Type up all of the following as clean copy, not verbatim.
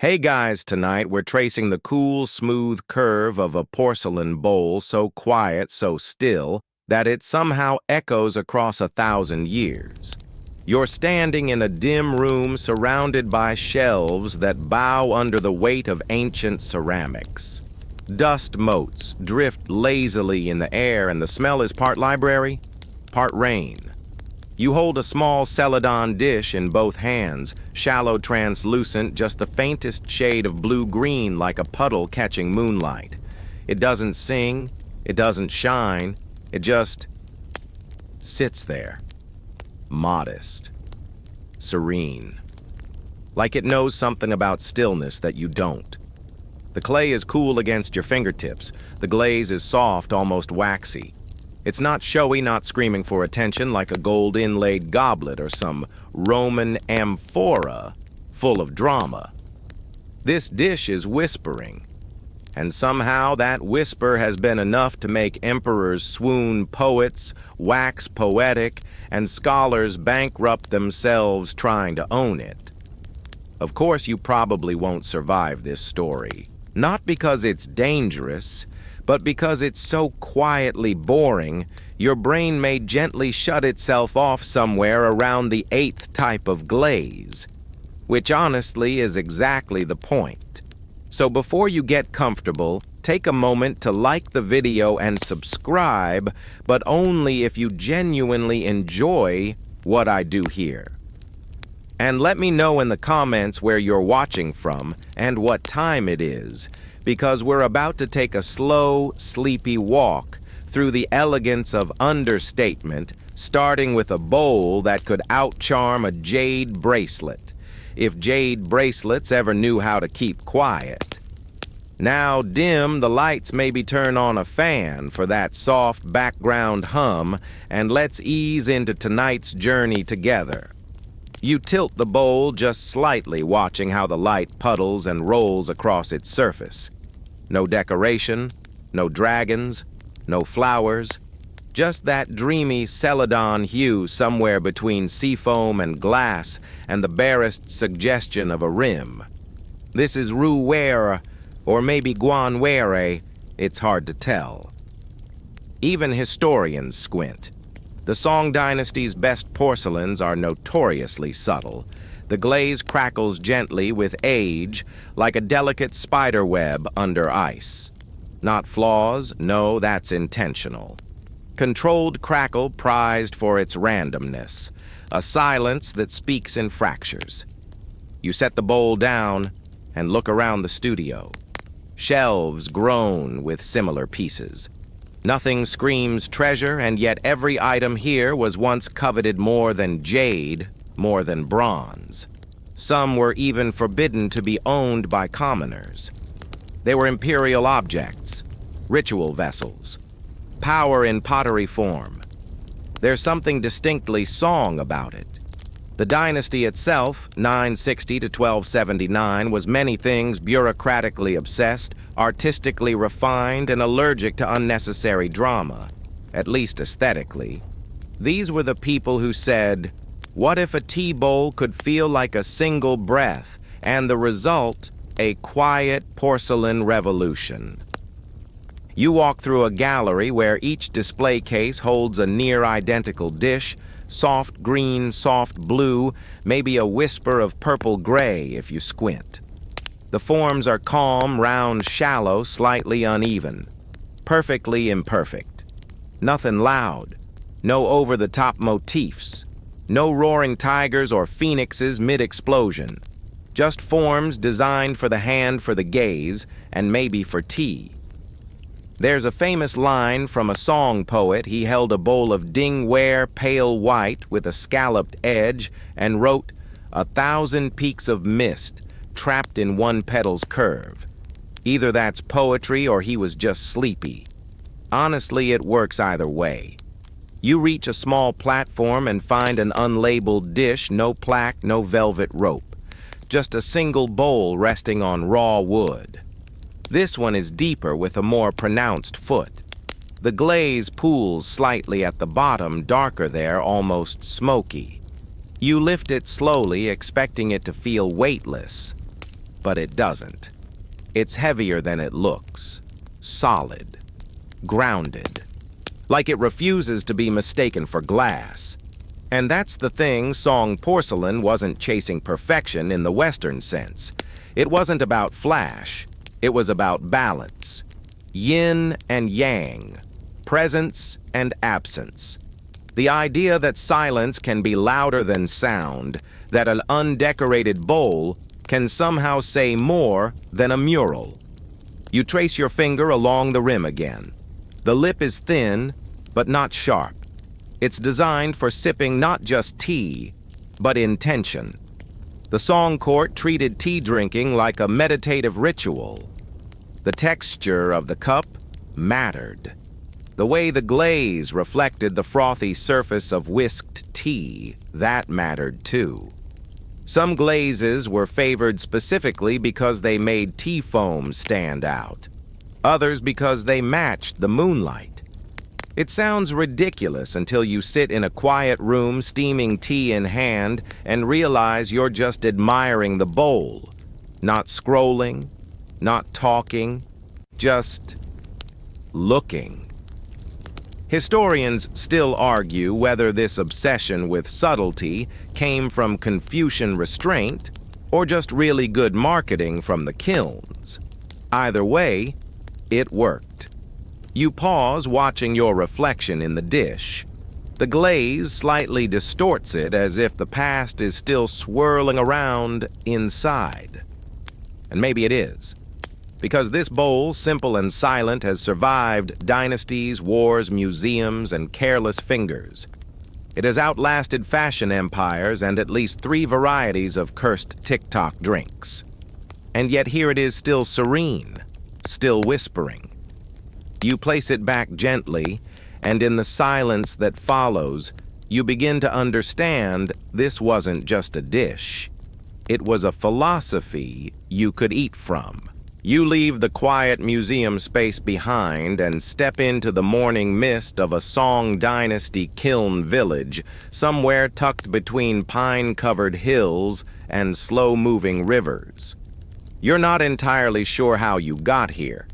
Hey guys, tonight we're tracing the cool, smooth curve of a porcelain bowl so quiet, so still, that it somehow echoes across 1,000 years. You're standing in a dim room surrounded by shelves that bow under the weight of ancient ceramics. Dust motes drift lazily in the air, and the smell is part library, part rain. You hold a small celadon dish in both hands, shallow translucent, just the faintest shade of blue-green like a puddle catching moonlight. It doesn't sing, it doesn't shine, it just sits there, modest, serene, like it knows something about stillness that you don't. The clay is cool against your fingertips, the glaze is soft, almost waxy. It's not showy, not screaming for attention like a gold-inlaid goblet or some Roman amphora full of drama. This dish is whispering, and somehow that whisper has been enough to make emperors swoon, poets wax poetic, and scholars bankrupt themselves trying to own it. Of course, you probably won't survive this story. Not because it's dangerous, but because it's so quietly boring, your brain may gently shut itself off somewhere around the 8th type of glaze, which honestly is exactly the point. So before you get comfortable, take a moment to like the video and subscribe, but only if you genuinely enjoy what I do here. And let me know in the comments where you're watching from and what time it is, because we're about to take a slow, sleepy walk through the elegance of understatement, starting with a bowl that could outcharm a jade bracelet, if jade bracelets ever knew how to keep quiet. Now dim the lights, maybe turn on a fan for that soft background hum, and let's ease into tonight's journey together. You tilt the bowl just slightly, watching how the light puddles and rolls across its surface. No decoration, no dragons, no flowers, just that dreamy celadon hue somewhere between seafoam and glass and the barest suggestion of a rim. This is Rouware, or maybe Guanware, it's hard to tell. Even historians squint. The Song Dynasty's best porcelains are notoriously subtle. The glaze crackles gently with age, like a delicate spider web under ice. Not flaws, no, that's intentional. Controlled crackle prized for its randomness, a silence that speaks in fractures. You set the bowl down and look around the studio. Shelves groan with similar pieces. Nothing screams treasure, and yet every item here was once coveted more than jade, more than bronze. Some were even forbidden to be owned by commoners. They were imperial objects, ritual vessels, power in pottery form. There's something distinctly Song about it. The dynasty itself, 960 to 1279, was many things: bureaucratically obsessed, artistically refined, and allergic to unnecessary drama, at least aesthetically. These were the people who said, what if a tea bowl could feel like a single breath, and the result, a quiet porcelain revolution? You walk through a gallery where each display case holds a near-identical dish, soft green, soft blue, maybe a whisper of purple-gray if you squint. The forms are calm, round, shallow, slightly uneven, perfectly imperfect. Nothing loud, no over-the-top motifs. No roaring tigers or phoenixes mid-explosion. Just forms designed for the hand, for the gaze, and maybe for tea. There's a famous line from a song poet. He held a bowl of dingware, pale white, with a scalloped edge, and wrote, 1,000 peaks of mist, trapped in one petal's curve. Either that's poetry or he was just sleepy. Honestly, it works either way. You reach a small platform and find an unlabeled dish, no plaque, no velvet rope. Just a single bowl resting on raw wood. This one is deeper with a more pronounced foot. The glaze pools slightly at the bottom, darker there, almost smoky. You lift it slowly, expecting it to feel weightless. but it doesn't. It's heavier than it looks. Solid. Grounded. Like it refuses to be mistaken for glass. And that's the thing, song Porcelain wasn't chasing perfection in the Western sense. It wasn't about flash. It was about balance. Yin and yang. Presence and absence. The idea that silence can be louder than sound, that an undecorated bowl can somehow say more than a mural. You trace your finger along the rim again. The lip is thin, but not sharp. It's designed for sipping not just tea, but intention. The song court treated tea drinking like a meditative ritual. The texture of the cup mattered. The way the glaze reflected the frothy surface of whisked tea, that mattered too. Some glazes were favored specifically because they made tea foam stand out. Others because they matched the moonlight. It sounds ridiculous until you sit in a quiet room steaming tea in hand and realize you're just admiring the bowl. Not scrolling, not talking, just looking. Historians still argue whether this obsession with subtlety came from Confucian restraint or just really good marketing from the kilns. Either way, it worked. You pause watching your reflection in the dish. The glaze slightly distorts it as if the past is still swirling around inside. And maybe it is. Because this bowl, simple and silent, has survived dynasties, wars, museums, and careless fingers. It has outlasted fashion empires and at least 3 varieties of cursed TikTok drinks. And yet here it is still serene, still whispering. You place it back gently, and in the silence that follows, you begin to understand this wasn't just a dish. It was a philosophy you could eat from. You leave the quiet museum space behind and step into the morning mist of a Song Dynasty kiln village, somewhere tucked between pine-covered hills and slow-moving rivers. You're not entirely sure how you got here.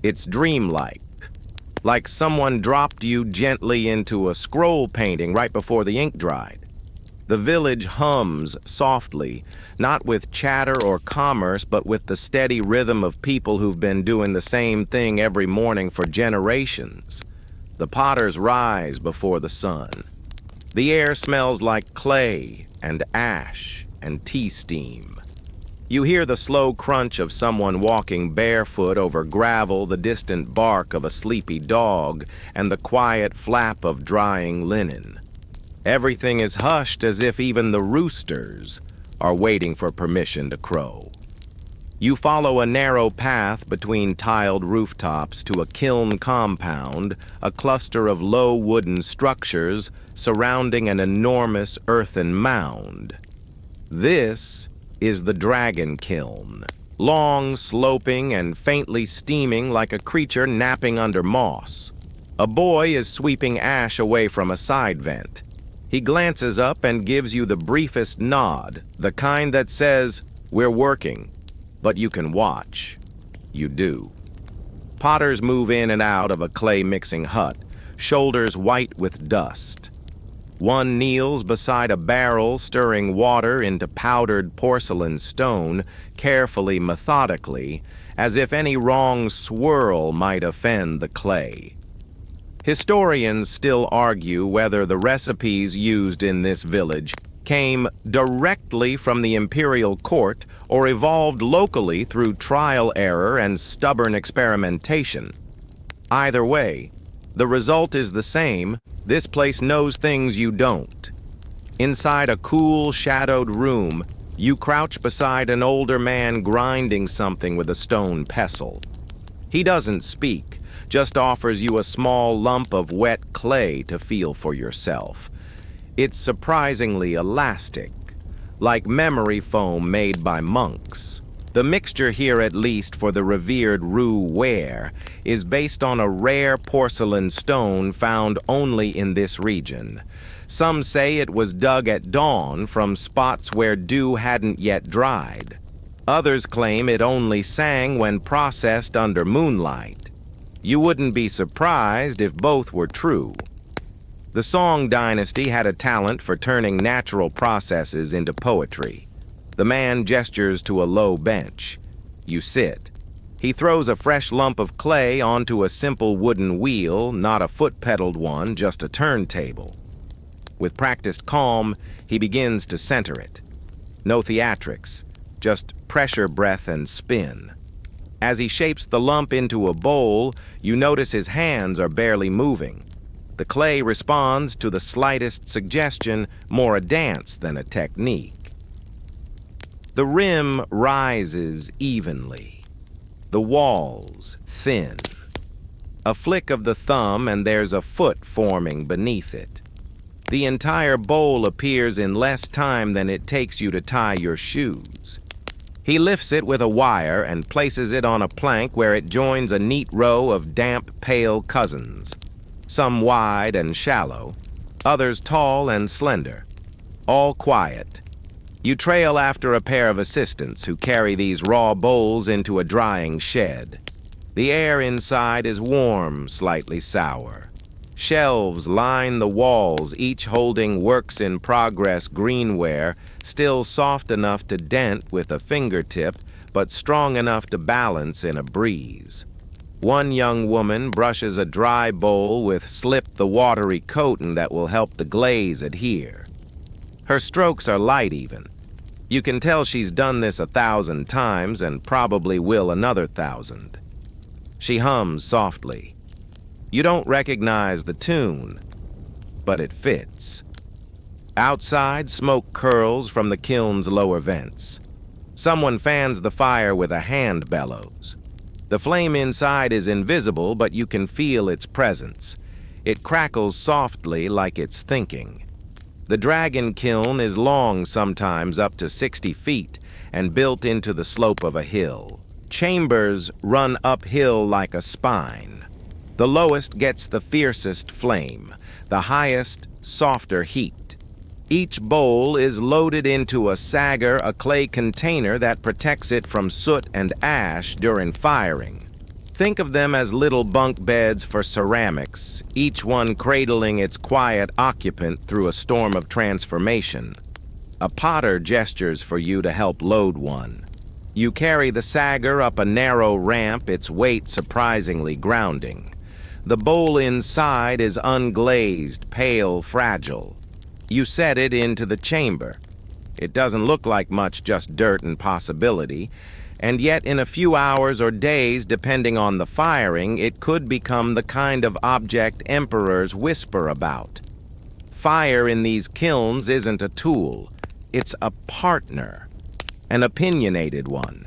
It's dreamlike, like someone dropped you gently into a scroll painting right before the ink dried. The village hums softly, not with chatter or commerce, but with the steady rhythm of people who've been doing the same thing every morning for generations. The potters rise before the sun. The air smells like clay and ash and tea steam. You hear the slow crunch of someone walking barefoot over gravel, the distant bark of a sleepy dog, and the quiet flap of drying linen. Everything is hushed as if even the roosters are waiting for permission to crow. You follow a narrow path between tiled rooftops to a kiln compound, a cluster of low wooden structures surrounding an enormous earthen mound. This is the dragon kiln, long, sloping, and faintly steaming like a creature napping under moss. A boy is sweeping ash away from a side vent. He glances up and gives you the briefest nod, the kind that says, "We're working, but you can watch." You do. Potters move in and out of a clay mixing hut, shoulders white with dust. One kneels beside a barrel, stirring water into powdered porcelain stone, carefully, methodically, as if any wrong swirl might offend the clay. Historians still argue whether the recipes used in this village came directly from the imperial court or evolved locally through trial error and stubborn experimentation. Either way, the result is the same. This place knows things you don't. Inside a cool, shadowed room, you crouch beside an older man grinding something with a stone pestle. He doesn't speak, just offers you a small lump of wet clay to feel for yourself. It's surprisingly elastic, like memory foam made by monks. The mixture here, at least for the revered Ru ware, is based on a rare porcelain stone found only in this region. Some say it was dug at dawn from spots where dew hadn't yet dried. Others claim it only sang when processed under moonlight. You wouldn't be surprised if both were true. The song Dynasty had a talent for turning natural processes into poetry. The man gestures to a low bench. You sit. He throws a fresh lump of clay onto a simple wooden wheel, not a foot-pedaled one, just a turntable. With practiced calm, he begins to center it. No theatrics, just pressure, breath, and spin. As he shapes the lump into a bowl, you notice his hands are barely moving. The clay responds to the slightest suggestion, more a dance than a technique. The rim rises evenly. The walls thin. A flick of the thumb and there's a foot forming beneath it. The entire bowl appears in less time than it takes you to tie your shoes. He lifts it with a wire and places it on a plank where it joins a neat row of damp, pale cousins. Some wide and shallow, others tall and slender. All quiet. You trail after a pair of assistants who carry these raw bowls into a drying shed. The air inside is warm, slightly sour. Shelves line the walls, each holding works-in-progress greenware, still soft enough to dent with a fingertip, but strong enough to balance in a breeze. One young woman brushes a dry bowl with slip the watery coating that will help the glaze adhere. Her strokes are light even. You can tell she's done this 1,000 times and probably will another 1,000. She hums softly. You don't recognize the tune, but it fits. Outside, smoke curls from the kiln's lower vents. Someone fans the fire with a hand bellows. The flame inside is invisible, but you can feel its presence. It crackles softly like it's thinking. The dragon kiln is long, sometimes up to 60 feet, and built into the slope of a hill. Chambers run uphill like a spine. The lowest gets the fiercest flame, the highest, softer heat. Each bowl is loaded into a sagger, a clay container that protects it from soot and ash during firing. Think of them as little bunk beds for ceramics, each one cradling its quiet occupant through a storm of transformation. A potter gestures for you to help load one. You carry the sagger up a narrow ramp, its weight surprisingly grounding. The bowl inside is unglazed, pale, fragile. You set it into the chamber. It doesn't look like much, just dirt and possibility, and yet in a few hours or days, depending on the firing, it could become the kind of object emperors whisper about. Fire in these kilns isn't a tool, it's a partner, an opinionated one.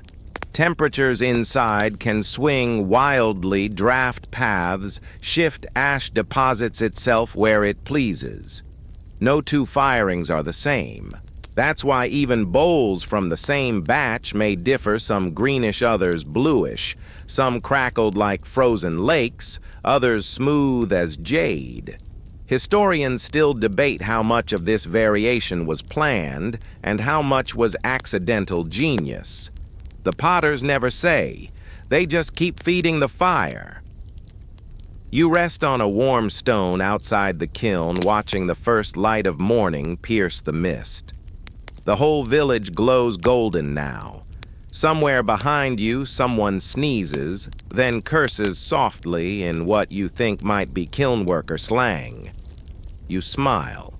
Temperatures inside can swing wildly, draft paths, shift ash deposits itself where it pleases. No two firings are the same. That's why even bowls from the same batch may differ, some greenish, others bluish, some crackled like frozen lakes, others smooth as jade. Historians still debate how much of this variation was planned and how much was accidental genius. The potters never say. They just keep feeding the fire. You rest on a warm stone outside the kiln, watching the first light of morning pierce the mist. The whole village glows golden now. Somewhere behind you, someone sneezes, then curses softly in what you think might be kiln worker slang. You smile.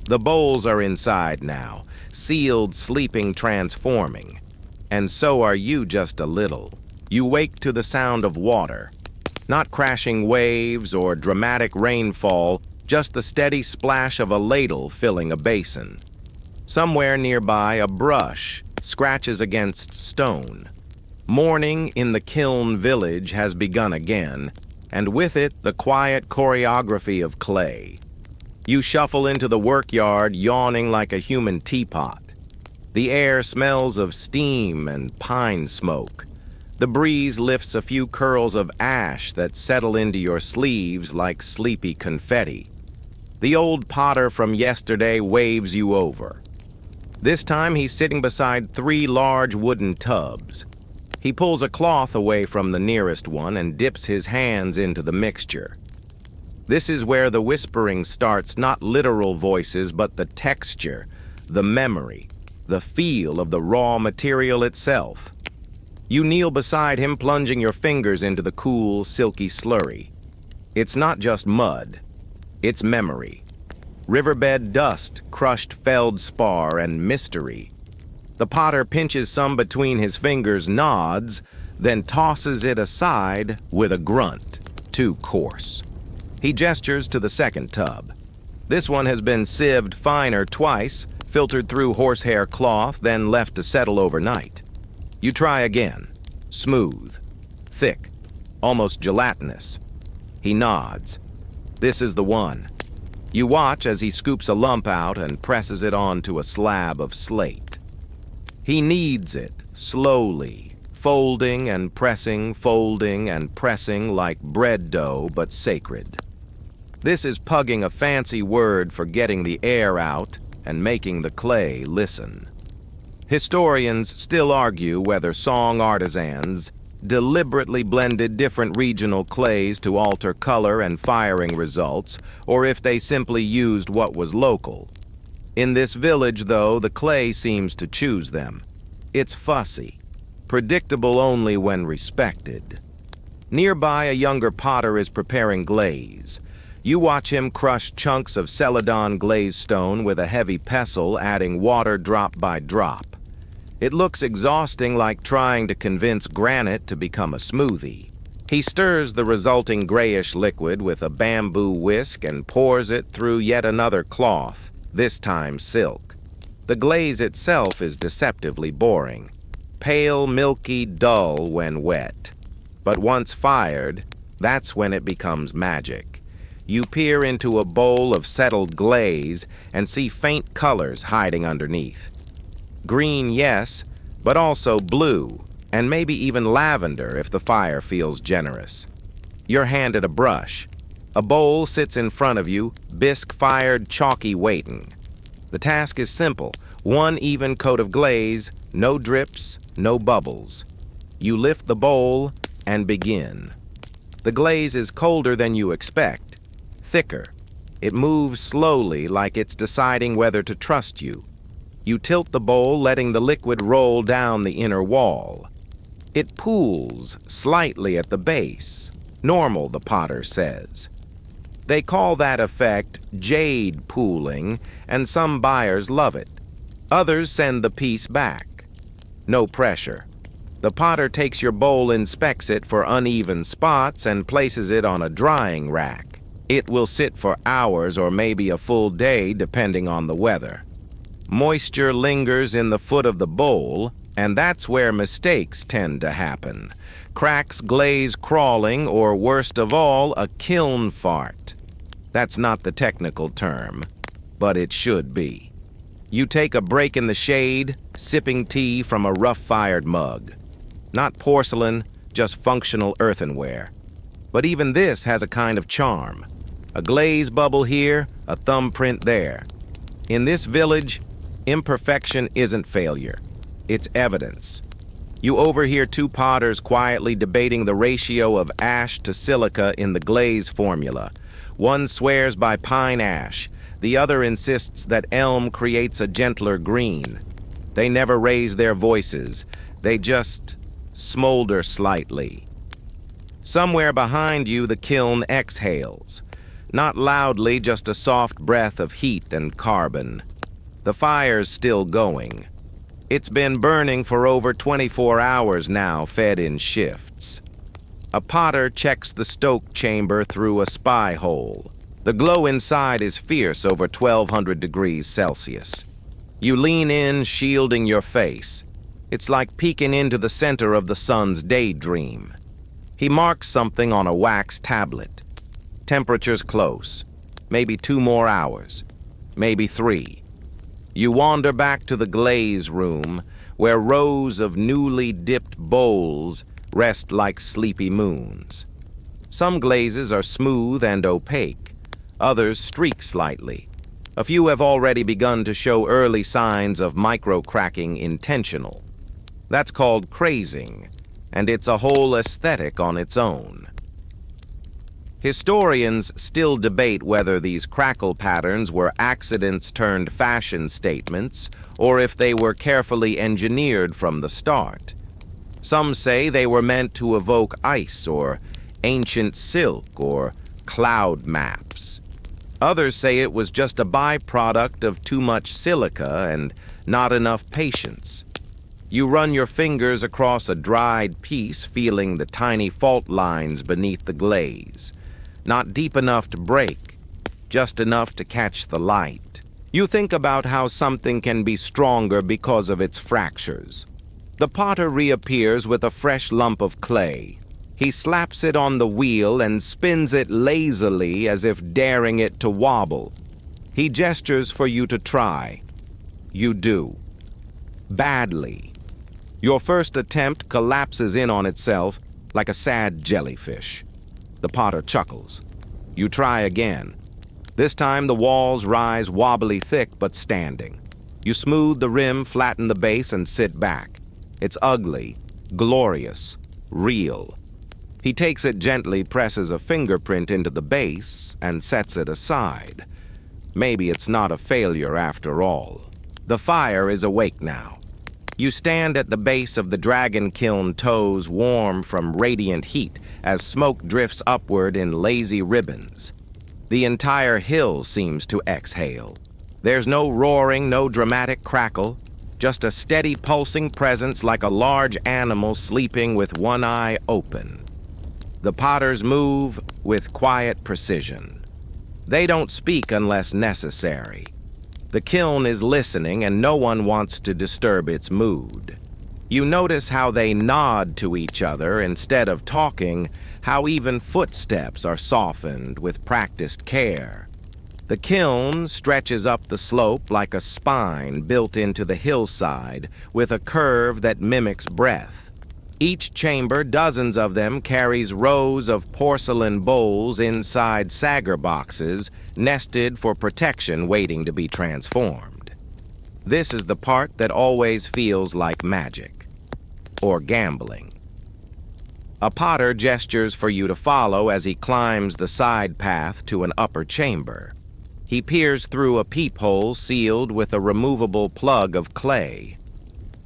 The bowls are inside now, sealed, sleeping, transforming. And so are you, just a little. You wake to the sound of water. Not crashing waves or dramatic rainfall, just the steady splash of a ladle filling a basin. Somewhere nearby, a brush scratches against stone. Morning in the kiln village has begun again, and with it the quiet choreography of clay. You shuffle into the workyard, yawning like a human teapot. The air smells of steam and pine smoke. The breeze lifts a few curls of ash that settle into your sleeves like sleepy confetti. The old potter from yesterday waves you over. This time he's sitting beside 3 large wooden tubs. He pulls a cloth away from the nearest one and dips his hands into the mixture. This is where the whispering starts, not literal voices, but the texture, the memory, the feel of the raw material itself. You kneel beside him, plunging your fingers into the cool, silky slurry. It's not just mud, it's memory. Riverbed dust, crushed feldspar, and mystery. The potter pinches some between his fingers, nods, then tosses it aside with a grunt, too coarse. He gestures to the second tub. This one has been sieved finer twice, filtered through horsehair cloth, then left to settle overnight. You try again. Smooth, thick, almost gelatinous. He nods. This is the one. You watch as he scoops a lump out and presses it onto a slab of slate. He kneads it, slowly, folding and pressing like bread dough, but sacred. This is pugging, a fancy word for getting the air out and making the clay listen. Historians still argue whether song artisans deliberately blended different regional clays to alter color and firing results, or if they simply used what was local. In this village, though, the clay seems to choose them. It's fussy, predictable only when respected. Nearby, a younger potter is preparing glaze. You watch him crush chunks of celadon glaze stone with a heavy pestle, adding water drop by drop. It looks exhausting, like trying to convince granite to become a smoothie. He stirs the resulting grayish liquid with a bamboo whisk and pours it through yet another cloth, this time silk. The glaze itself is deceptively boring. Pale, milky, dull when wet. But once fired, that's when it becomes magic. You peer into a bowl of settled glaze and see faint colors hiding underneath. Green, yes, but also blue, and maybe even lavender if the fire feels generous. You're handed a brush. A bowl sits in front of you, bisque-fired, chalky waiting. The task is simple. 1 even coat of glaze, no drips, no bubbles. You lift the bowl and begin. The glaze is colder than you expect. Thicker. It moves slowly, like it's deciding whether to trust you. You tilt the bowl, letting the liquid roll down the inner wall. It pools slightly at the base. Normal, the potter says. They call that effect jade pooling, and some buyers love it. Others send the piece back. No pressure. The potter takes your bowl, inspects it for uneven spots, and places it on a drying rack. It will sit for hours or maybe a full day, depending on the weather. Moisture lingers in the foot of the bowl, and that's where mistakes tend to happen. Cracks, glaze crawling, or worst of all, a kiln fart. That's not the technical term, but it should be. You take a break in the shade, sipping tea from a rough-fired mug. Not porcelain, just functional earthenware. But even this has a kind of charm. A glaze bubble here, a thumbprint there. In this village, imperfection isn't failure. It's evidence. You overhear 2 potters quietly debating the ratio of ash to silica in the glaze formula. One swears by pine ash. The other insists that elm creates a gentler green. They never raise their voices. They just smolder slightly. Somewhere behind you, the kiln exhales. Not loudly, just a soft breath of heat and carbon. The fire's still going. It's been burning for over 24 hours now, fed in shifts. A potter checks the stoke chamber through a spy hole. The glow inside is fierce, over 1200 degrees Celsius. You lean in, shielding your face. It's like peeking into the center of the sun's daydream. He marks something on a wax tablet. Temperature's close. Maybe 2 more hours. Maybe 3. You wander back to the glaze room, where rows of newly dipped bowls rest like sleepy moons. Some glazes are smooth and opaque. Others streak slightly. A few have already begun to show early signs of micro-cracking intentional. That's called crazing, and it's a whole aesthetic on its own. Historians still debate whether these crackle patterns were accidents turned fashion statements or if they were carefully engineered from the start. Some say they were meant to evoke ice or ancient silk or cloud maps. Others say it was just a byproduct of too much silica and not enough patience. You run your fingers across a dried piece, feeling the tiny fault lines beneath the glaze. Not deep enough to break, just enough to catch the light. You think about how something can be stronger because of its fractures. The potter reappears with a fresh lump of clay. He slaps it on the wheel and spins it lazily as if daring it to wobble. He gestures for you to try. You do. Badly. Your first attempt collapses in on itself like a sad jellyfish. The potter chuckles. You try again. This time the walls rise wobbly thick but standing. You smooth the rim, flatten the base, and sit back. It's ugly, glorious, real. He takes it gently, presses a fingerprint into the base, and sets it aside. Maybe it's not a failure after all. The fire is awake now. You stand at the base of the dragon kiln, toes warm from radiant heat as smoke drifts upward in lazy ribbons. The entire hill seems to exhale. There's no roaring, no dramatic crackle, just a steady pulsing presence like a large animal sleeping with one eye open. The potters move with quiet precision. They don't speak unless necessary. The kiln is listening and no one wants to disturb its mood. You notice how they nod to each other instead of talking, how even footsteps are softened with practiced care. The kiln stretches up the slope like a spine built into the hillside with a curve that mimics breath. Each chamber, dozens of them, carries rows of porcelain bowls inside sagger boxes, nested for protection, waiting to be transformed. This is the part that always feels like magic, or gambling. A potter gestures for you to follow as he climbs the side path to an upper chamber. He peers through a peephole sealed with a removable plug of clay.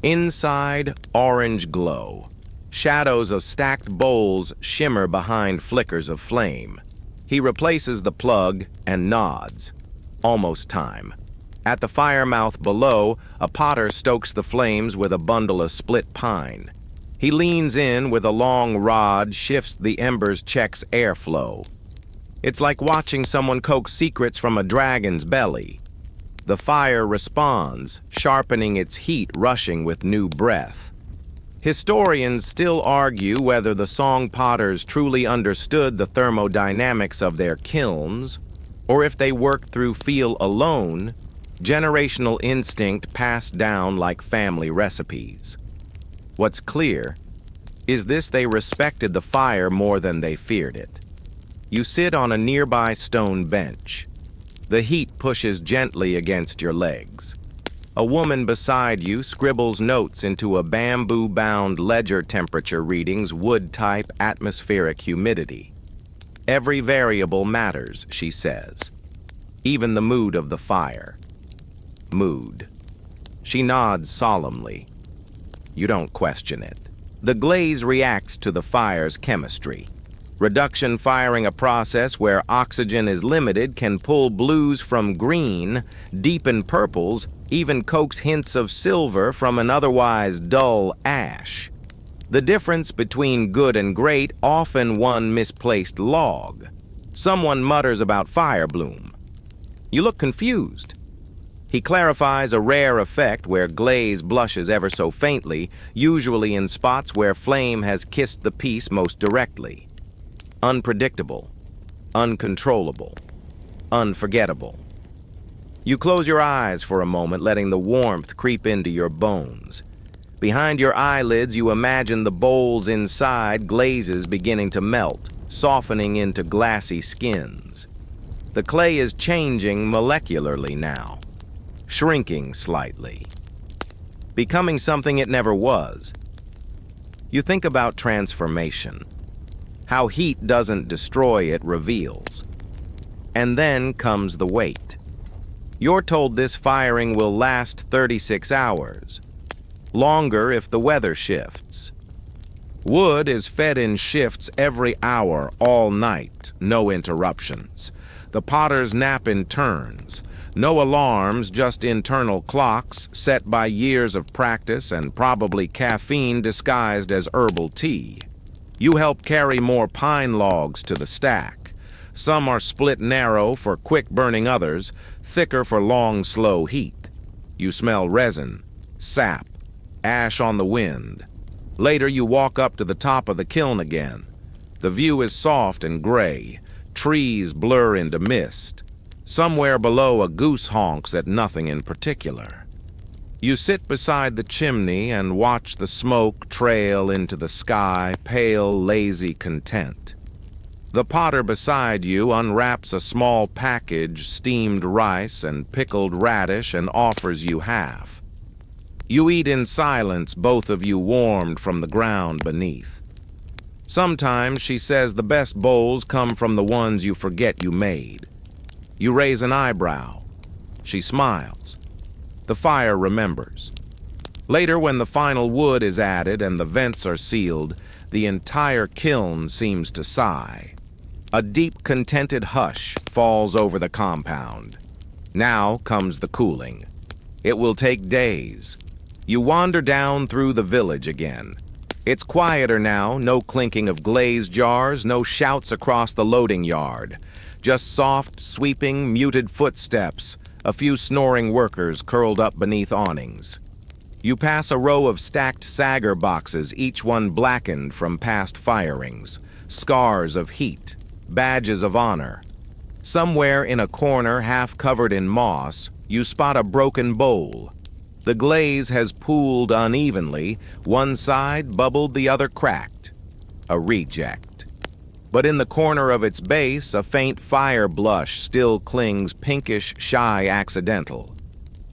Inside, orange glow. Shadows of stacked bowls shimmer behind flickers of flame. He replaces the plug and nods. Almost time. At the fire mouth below, a potter stokes the flames with a bundle of split pine. He leans in with a long rod, shifts the embers, checks airflow. It's like watching someone coax secrets from a dragon's belly. The fire responds, sharpening its heat, rushing with new breath. Historians still argue whether the song potters truly understood the thermodynamics of their kilns, or if they worked through feel alone, generational instinct passed down like family recipes. What's clear is they respected the fire more than they feared it. You sit on a nearby stone bench. The heat pushes gently against your legs. A woman beside you scribbles notes into a bamboo-bound ledger, temperature readings, wood type, atmospheric humidity. Every variable matters, she says. Even the mood of the fire. Mood. She nods solemnly. You don't question it. The glaze reacts to the fire's chemistry. Reduction firing, a process where oxygen is limited, can pull blues from green, deepen purples, even coax hints of silver from an otherwise dull ash. The difference between good and great, often one misplaced log. Someone mutters about fire bloom. You look confused. He clarifies a rare effect where glaze blushes ever so faintly, usually in spots where flame has kissed the piece most directly. Unpredictable, uncontrollable, unforgettable. You close your eyes for a moment, letting the warmth creep into your bones. Behind your eyelids, you imagine the bowls inside, glazes beginning to melt, softening into glassy skins. The clay is changing molecularly now, shrinking slightly, becoming something it never was. You think about transformation. How heat doesn't destroy it reveals. And then comes the weight. You're told this firing will last 36 hours. Longer if the weather shifts. Wood is fed in shifts every hour, all night, no interruptions. The potters nap in turns. No alarms, just internal clocks set by years of practice and probably caffeine disguised as herbal tea. You help carry more pine logs to the stack. Some are split narrow for quick burning, others thicker for long, slow heat. You smell resin, sap, ash on the wind. Later you walk up to the top of the kiln again. The view is soft and gray. Trees blur into mist. Somewhere below a goose honks at nothing in particular. You sit beside the chimney and watch the smoke trail into the sky, pale, lazy content. The potter beside you unwraps a small package, steamed rice and pickled radish, and offers you half. You eat in silence, both of you warmed from the ground beneath. Sometimes she says the best bowls come from the ones you forget you made. You raise an eyebrow. She smiles. The fire remembers. Later, when the final wood is added and the vents are sealed, the entire kiln seems to sigh. A deep, contented hush falls over the compound. Now comes the cooling. It will take days. You wander down through the village again. It's quieter now, no clinking of glaze jars, no shouts across the loading yard. Just soft, sweeping, muted footsteps, a few snoring workers curled up beneath awnings. You pass a row of stacked sagger boxes, each one blackened from past firings, scars of heat, badges of honor. Somewhere in a corner, half covered in moss, you spot a broken bowl. The glaze has pooled unevenly, one side bubbled, the other cracked. A reject. But in the corner of its base, a faint fire blush still clings, pinkish, shy, accidental.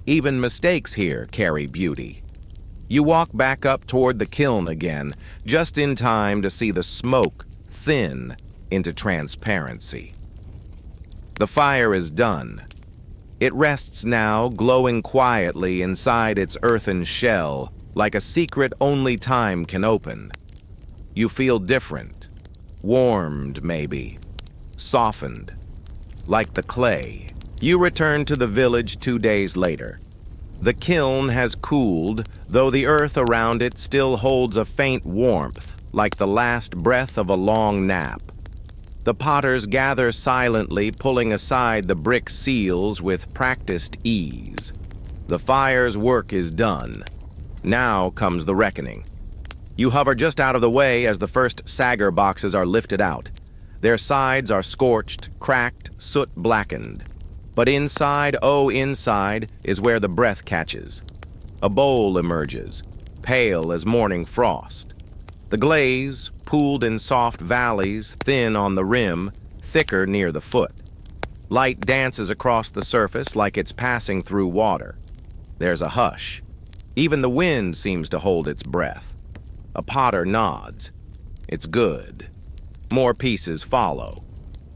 Even mistakes here carry beauty. You walk back up toward the kiln again, just in time to see the smoke thin into transparency. The fire is done. It rests now, glowing quietly inside its earthen shell, like a secret only time can open. You feel different. Warmed, maybe. Softened. Like the clay. You return to the village 2 days later. The kiln has cooled, though the earth around it still holds a faint warmth, like the last breath of a long nap. The potters gather silently, pulling aside the brick seals with practiced ease. The fire's work is done. Now comes the reckoning. You hover just out of the way as the first sagger boxes are lifted out. Their sides are scorched, cracked, soot-blackened. But inside, oh inside, is where the breath catches. A bowl emerges, pale as morning frost. The glaze, pooled in soft valleys, thin on the rim, thicker near the foot. Light dances across the surface like it's passing through water. There's a hush. Even the wind seems to hold its breath. A potter nods. It's good. More pieces follow.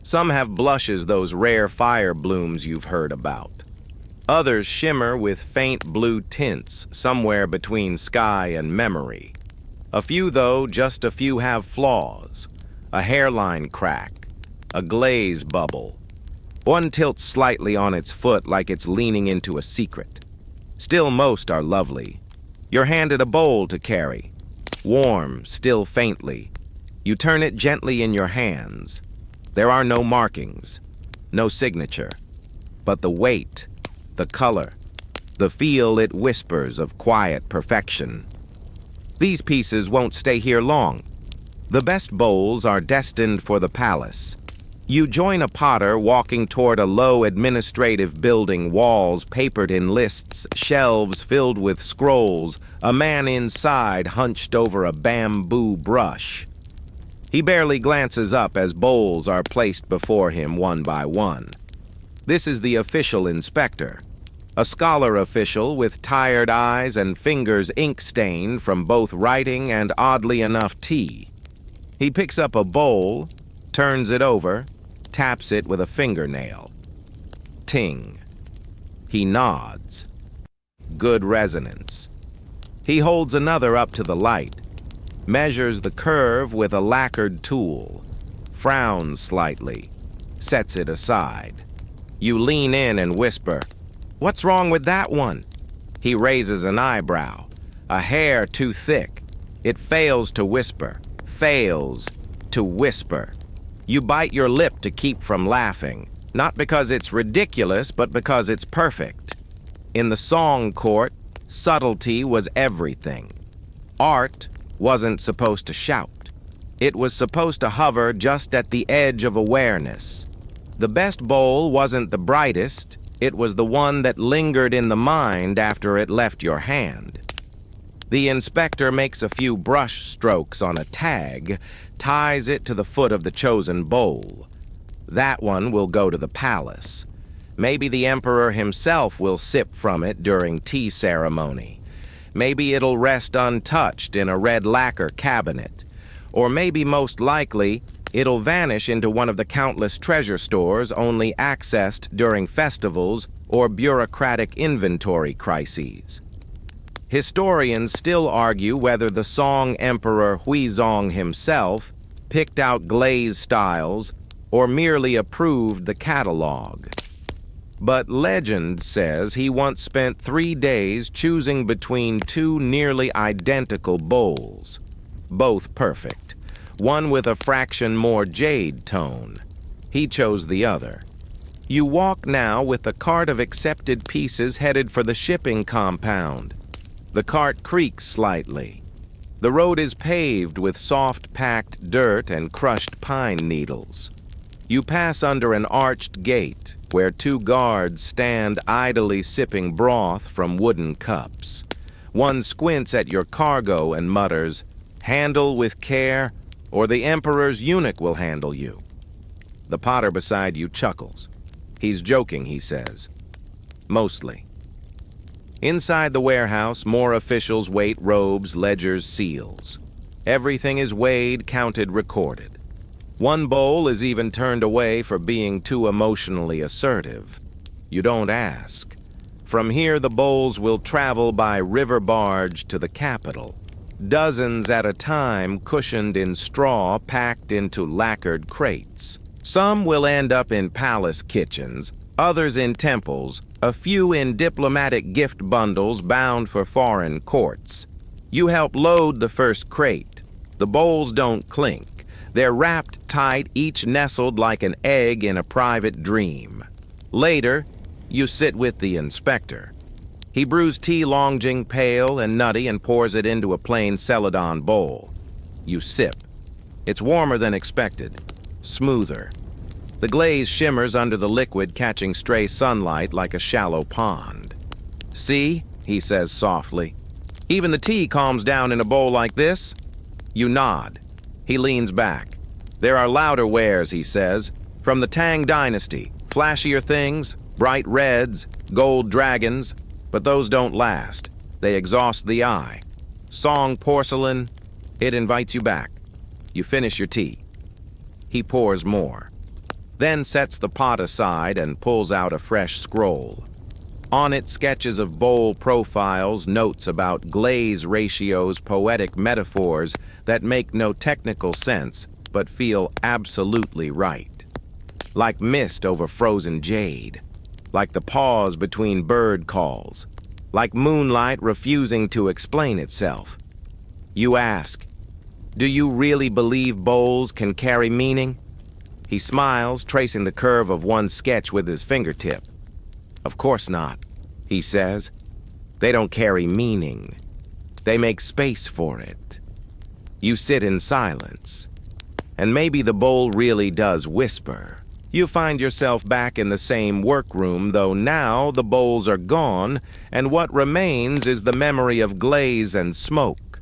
Some have blushes, those rare fire blooms you've heard about. Others shimmer with faint blue tints, somewhere between sky and memory. A few, though, just a few, have flaws. A hairline crack. A glaze bubble. One tilts slightly on its foot like it's leaning into a secret. Still, most are lovely. You're handed a bowl to carry. Warm, still faintly. You turn it gently in your hands. There are no markings, no signature. But the weight, the color, the feel it whispers of quiet perfection. These pieces won't stay here long. The best bowls are destined for the palace. You join a potter walking toward a low administrative building, walls papered in lists, shelves filled with scrolls, a man inside hunched over a bamboo brush. He barely glances up as bowls are placed before him one by one. This is the official inspector, a scholar official with tired eyes and fingers ink-stained from both writing and, oddly enough, tea. He picks up a bowl, turns it over, taps it with a fingernail. Ting. He nods. Good resonance. He holds another up to the light, measures the curve with a lacquered tool, frowns slightly, sets it aside. You lean in and whisper, "What's wrong with that one?" He raises an eyebrow, a hair too thick. It fails to whisper, fails to whisper. You bite your lip to keep from laughing, not because it's ridiculous, but because it's perfect. In the song court, subtlety was everything. Art wasn't supposed to shout. It was supposed to hover just at the edge of awareness. The best bowl wasn't the brightest, it was the one that lingered in the mind after it left your hand. The inspector makes a few brush strokes on a tag, ties it to the foot of the chosen bowl. That one will go to the palace. Maybe the emperor himself will sip from it during tea ceremony. Maybe it'll rest untouched in a red lacquer cabinet. Or maybe, most likely, it'll vanish into one of the countless treasure stores only accessed during festivals or bureaucratic inventory crises. Historians still argue whether the Song Emperor Huizong himself picked out glaze styles or merely approved the catalog. But legend says he once spent 3 days choosing between two nearly identical bowls, both perfect, one with a fraction more jade tone. He chose the other. You walk now with the cart of accepted pieces headed for the shipping compound. The cart creaks slightly. The road is paved with soft-packed dirt and crushed pine needles. You pass under an arched gate where 2 guards stand idly sipping broth from wooden cups. One squints at your cargo and mutters, "Handle with care, or the Emperor's eunuch will handle you." The potter beside you chuckles. He's joking, he says. Mostly. Inside the warehouse, more officials wait robes, ledgers, seals. Everything is weighed, counted, recorded. One bowl is even turned away for being too emotionally assertive. You don't ask. From here, the bowls will travel by river barge to the capital. Dozens at a time, cushioned in straw, packed into lacquered crates. Some will end up in palace kitchens, others in temples, a few in diplomatic gift bundles bound for foreign courts. You help load the first crate. The bowls don't clink. They're wrapped tight, each nestled like an egg in a private dream. Later, you sit with the inspector. He brews tea Longjing pale and nutty and pours it into a plain Celadon bowl. You sip. It's warmer than expected, smoother. The glaze shimmers under the liquid, catching stray sunlight like a shallow pond. "See?" he says softly. "Even the tea calms down in a bowl like this." You nod. He leans back. "There are louder wares," he says, "from the Tang Dynasty. Flashier things, bright reds, gold dragons, but those don't last. They exhaust the eye. Song porcelain, it invites you back. You finish your tea." He pours more, then sets the pot aside and pulls out a fresh scroll. On it, sketches of bowl profiles, notes about glaze ratios, poetic metaphors that make no technical sense but feel absolutely right. Like mist over frozen jade. Like the pause between bird calls. Like moonlight refusing to explain itself. You ask, "Do you really believe bowls can carry meaning?" He smiles, tracing the curve of one sketch with his fingertip. "Of course not," he says. "They don't carry meaning. They make space for it." You sit in silence. And maybe the bowl really does whisper. You find yourself back in the same workroom, though now the bowls are gone, and what remains is the memory of glaze and smoke.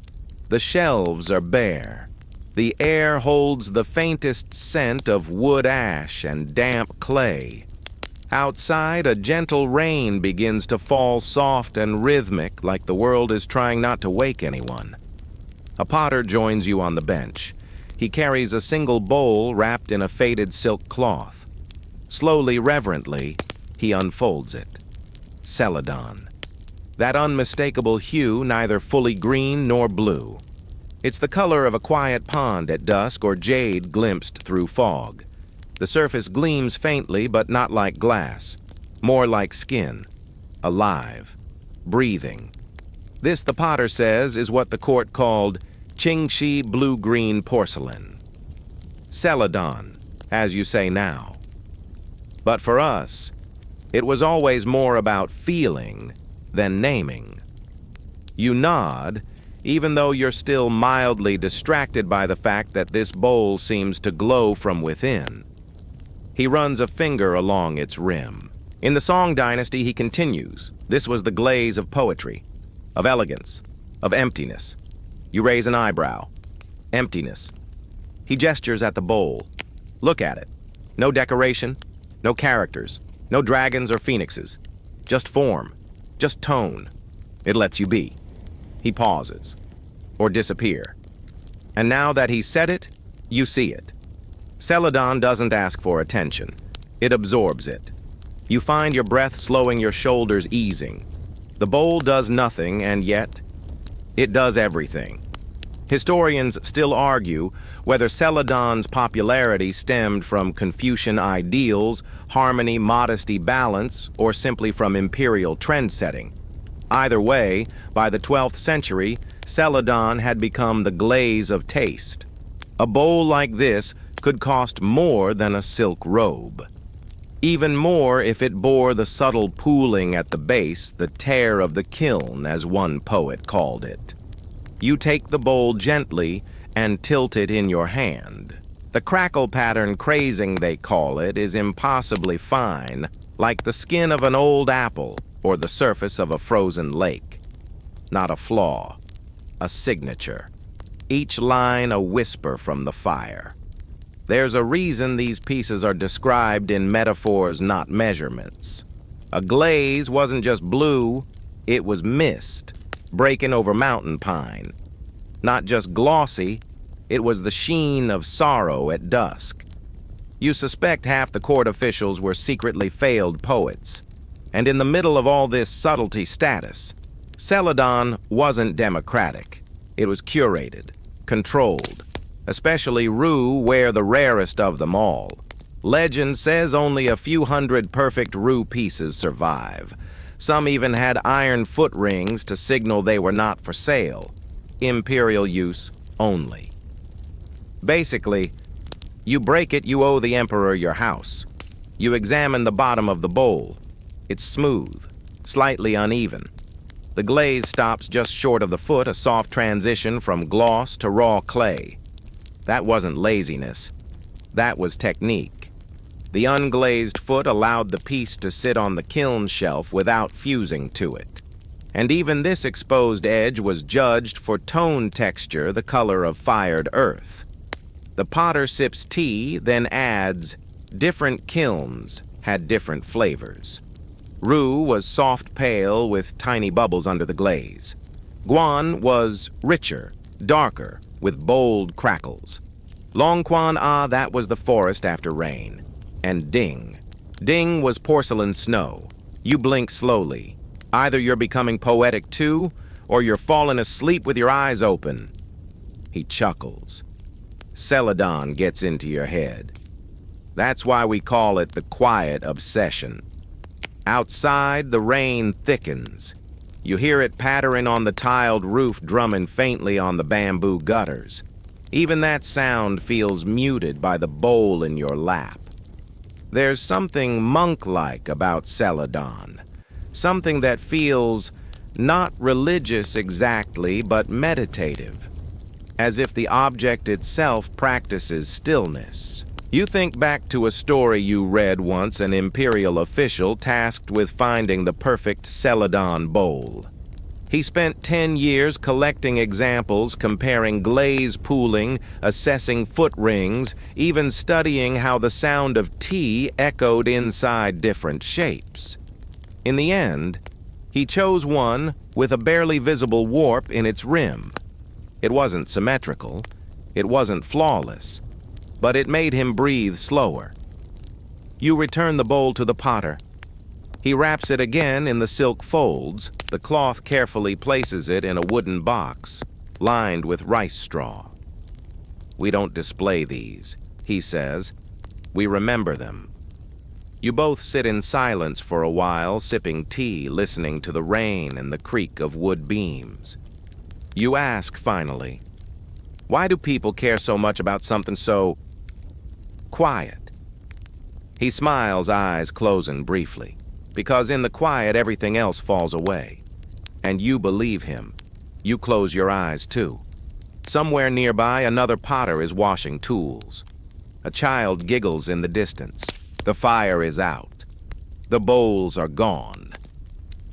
The shelves are bare. The air holds the faintest scent of wood ash and damp clay. Outside, a gentle rain begins to fall soft and rhythmic, like the world is trying not to wake anyone. A potter joins you on the bench. He carries a single bowl wrapped in a faded silk cloth. Slowly, reverently, he unfolds it. Celadon. That unmistakable hue, neither fully green nor blue. It's the color of a quiet pond at dusk or jade glimpsed through fog. The surface gleams faintly, but not like glass. More like skin. Alive. Breathing. This, the potter says, is what the court called Qingxi blue-green porcelain. Celadon, as you say now. But for us, it was always more about feeling than naming. You nod, even though you're still mildly distracted by the fact that this bowl seems to glow from within. He runs a finger along its rim. In the song Dynasty, he continues. This was the glaze of poetry, of elegance, of emptiness. You raise an eyebrow. Emptiness. He gestures at the bowl. Look at it. No decoration, no characters, no dragons or phoenixes. Just form, just tone. It lets you be. He pauses, or disappear. And now that he's said it, you see it. Celadon doesn't ask for attention. It absorbs it. You find your breath slowing, your shoulders easing. The bowl does nothing, and yet, it does everything. Historians still argue whether Celadon's popularity stemmed from Confucian ideals, harmony, modesty, balance, or simply from imperial trend-setting. Either way, by the 12th century, Celadon had become the glaze of taste. A bowl like this could cost more than a silk robe. Even more if it bore the subtle pooling at the base, the tear of the kiln, as one poet called it. You take the bowl gently and tilt it in your hand. The crackle pattern crazing, they call it, is impossibly fine, like the skin of an old apple or the surface of a frozen lake. Not a flaw, a signature. Each line a whisper from the fire. There's a reason these pieces are described in metaphors, not measurements. A glaze wasn't just blue, it was mist, breaking over mountain pine. Not just glossy, it was the sheen of sorrow at dusk. You suspect half the court officials were secretly failed poets. And in the middle of all this subtlety status, Celadon wasn't democratic. It was curated, controlled. Especially rue were the rarest of them all. Legend says only a few hundred perfect rue pieces survive. Some even had iron foot rings to signal they were not for sale. Imperial use only. Basically, you break it, you owe the emperor your house. You examine the bottom of the bowl. It's smooth, slightly uneven. The glaze stops just short of the foot, a soft transition from gloss to raw clay. That wasn't laziness. That was technique. The unglazed foot allowed the piece to sit on the kiln shelf without fusing to it. And even this exposed edge was judged for tone texture, the color of fired earth. The potter sips tea, then adds, different kilns had different flavors. Rue was soft pale with tiny bubbles under the glaze. Guan was richer, darker, with bold crackles. Longquan, that was the forest after rain. And Ding. Ding was porcelain snow. You blink slowly. Either you're becoming poetic too, or you're falling asleep with your eyes open. He chuckles. Celadon gets into your head. That's why we call it the quiet obsession. Outside, the rain thickens. You hear it pattering on the tiled roof, drumming faintly on the bamboo gutters. Even that sound feels muted by the bowl in your lap. There's something monk-like about Celadon. Something that feels not religious exactly, but meditative. As if the object itself practices stillness. You think back to a story you read once, an imperial official tasked with finding the perfect Celadon bowl. He spent 10 years collecting examples, comparing glaze pooling, assessing foot rings, even studying how the sound of tea echoed inside different shapes. In the end, he chose one with a barely visible warp in its rim. It wasn't symmetrical, it wasn't flawless, but it made him breathe slower. You return the bowl to the potter. He wraps it again in the silk folds. The cloth carefully places it in a wooden box, lined with rice straw. "We don't display these," he says. "We remember them." You both sit in silence for a while, sipping tea, listening to the rain and the creak of wood beams. You ask, finally, "Why do people care so much about something so quiet?" He smiles, eyes closing briefly. Because in the quiet, everything else falls away. And you believe him. You close your eyes, too. Somewhere nearby, another potter is washing tools. A child giggles in the distance. The fire is out. The bowls are gone.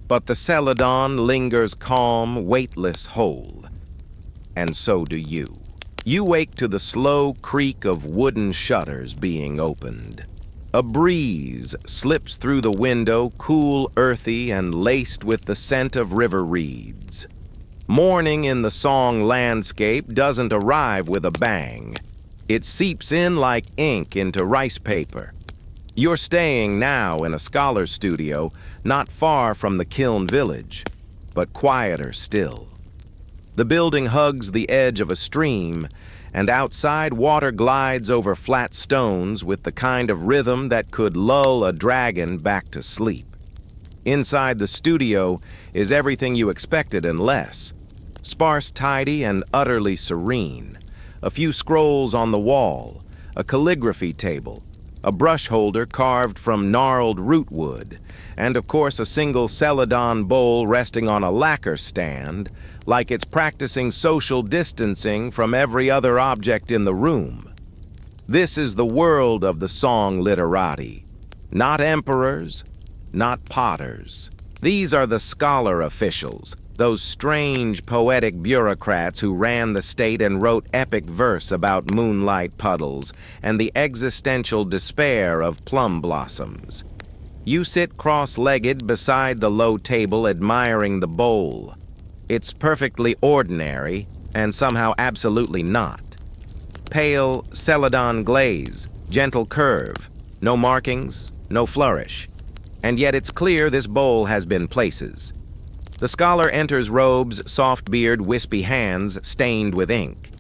But the celadon lingers calm, weightless, whole. And so do you. You wake to the slow creak of wooden shutters being opened. A breeze slips through the window, cool, earthy, and laced with the scent of river reeds. Morning in the song landscape doesn't arrive with a bang. It seeps in like ink into rice paper. You're staying now in a scholar's studio, not far from the kiln village, but quieter still. The building hugs the edge of a stream, and outside water glides over flat stones with the kind of rhythm that could lull a dragon back to sleep. Inside the studio is everything you expected and less. Sparse, tidy, and utterly serene. A few scrolls on the wall, a calligraphy table, a brush holder carved from gnarled rootwood, and of course a single celadon bowl resting on a lacquer stand, like it's practicing social distancing from every other object in the room. This is the world of the song literati. Not emperors, not potters. These are the scholar officials, those strange poetic bureaucrats who ran the state and wrote epic verse about moonlight puddles and the existential despair of plum blossoms. You sit cross-legged beside the low table admiring the bowl. It's perfectly ordinary, and somehow absolutely not. Pale celadon glaze, gentle curve, no markings, no flourish. And yet it's clear this bowl has been places. The scholar enters robes, soft beard, wispy hands, stained with ink.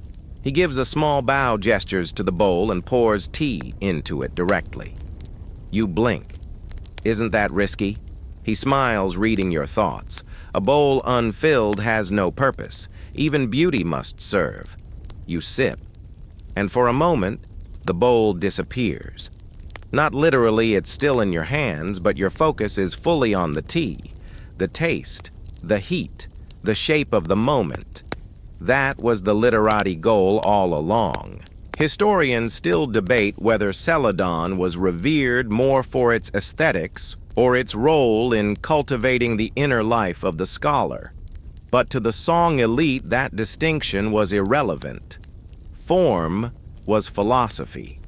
He gives a small bow gestures to the bowl and pours tea into it directly. You blink. Isn't that risky? He smiles, reading your thoughts. A bowl unfilled has no purpose. Even beauty must serve. You sip. And for a moment, the bowl disappears. Not literally, it's still in your hands, but your focus is fully on the tea, the taste, the heat, the shape of the moment. That was the literati goal all along. Historians still debate whether celadon was revered more for its aesthetics or its role in cultivating the inner life of the scholar. But to the song elite, that distinction was irrelevant. Form was philosophy.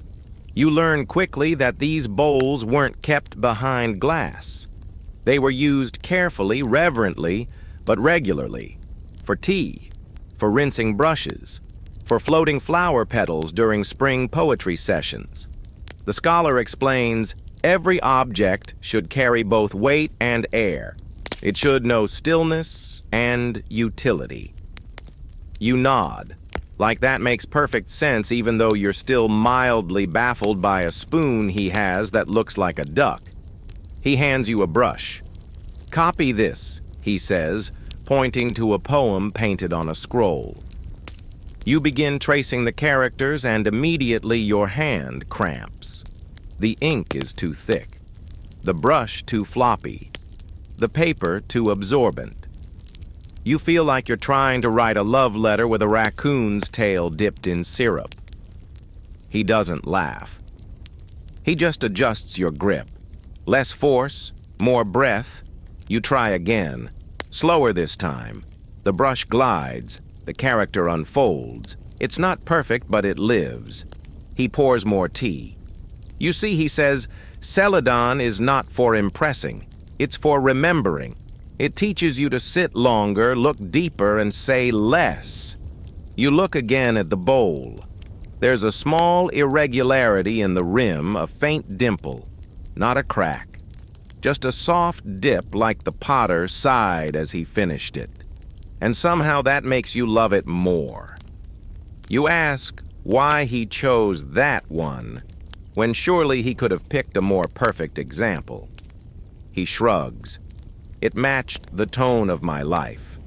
You learn quickly that these bowls weren't kept behind glass. They were used carefully, reverently, but regularly. For tea, for rinsing brushes, for floating flower petals during spring poetry sessions. The scholar explains, every object should carry both weight and air. It should know stillness and utility. You nod, like that makes perfect sense even though you're still mildly baffled by a spoon he has that looks like a duck. He hands you a brush. "Copy this," he says, pointing to a poem painted on a scroll. You begin tracing the characters and immediately your hand cramps. The ink is too thick, the brush too floppy, the paper too absorbent. You feel like you're trying to write a love letter with a raccoon's tail dipped in syrup. He doesn't laugh. He just adjusts your grip. Less force, more breath. You try again, Slower this time. The brush glides, the character unfolds. It's not perfect, but it lives. He pours more tea. You see, he says, Celadon is not for impressing. It's for remembering. It teaches you to sit longer, look deeper, and say less. You look again at the bowl. There's a small irregularity in the rim, a faint dimple, not a crack. Just a soft dip like the potter sighed as he finished it. And somehow that makes you love it more. You ask why he chose that one, when surely he could have picked a more perfect example. He shrugs. It matched the tone of my life.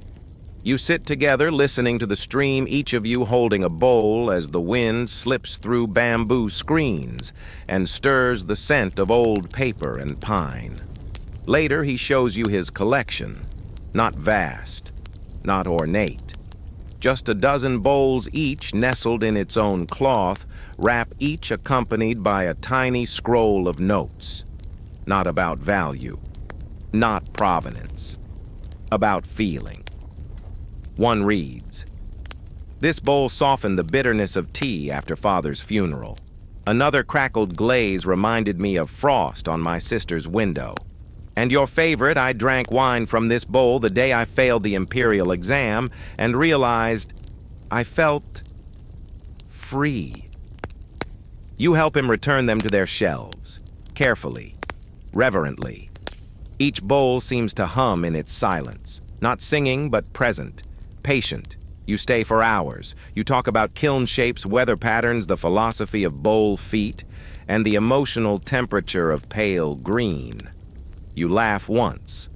You sit together listening to the stream, each of you holding a bowl as the wind slips through bamboo screens and stirs the scent of old paper and pine. Later, he shows you his collection. Not vast, not ornate. Just a dozen bowls each nestled in its own cloth, wrap each accompanied by a tiny scroll of notes. Not about value, not provenance, about feeling. One reads, "This bowl softened the bitterness of tea after Father's funeral. Another crackled glaze reminded me of frost on my sister's window. And your favorite, I drank wine from this bowl the day I failed the imperial exam and realized I felt free." You help him return them to their shelves, carefully, reverently. Each bowl seems to hum in its silence, not singing but present, patient. You stay for hours. You talk about kiln shapes, weather patterns, the philosophy of bowl feet, and the emotional temperature of pale green. You laugh once,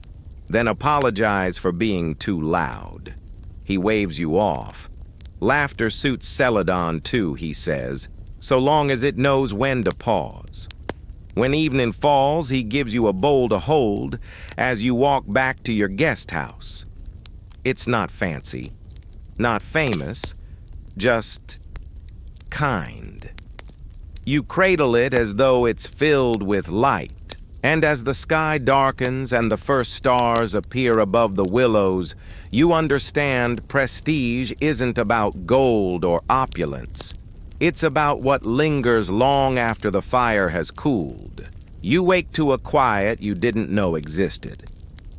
then apologize for being too loud. He waves you off. Laughter suits Celadon too, he says, so long as it knows when to pause. When evening falls, he gives you a bowl to hold as you walk back to your guest house. It's not fancy, not famous, just kind. You cradle it as though it's filled with light. And as the sky darkens and the first stars appear above the willows, you understand prestige isn't about gold or opulence. It's about what lingers long after the fire has cooled. You wake to a quiet you didn't know existed.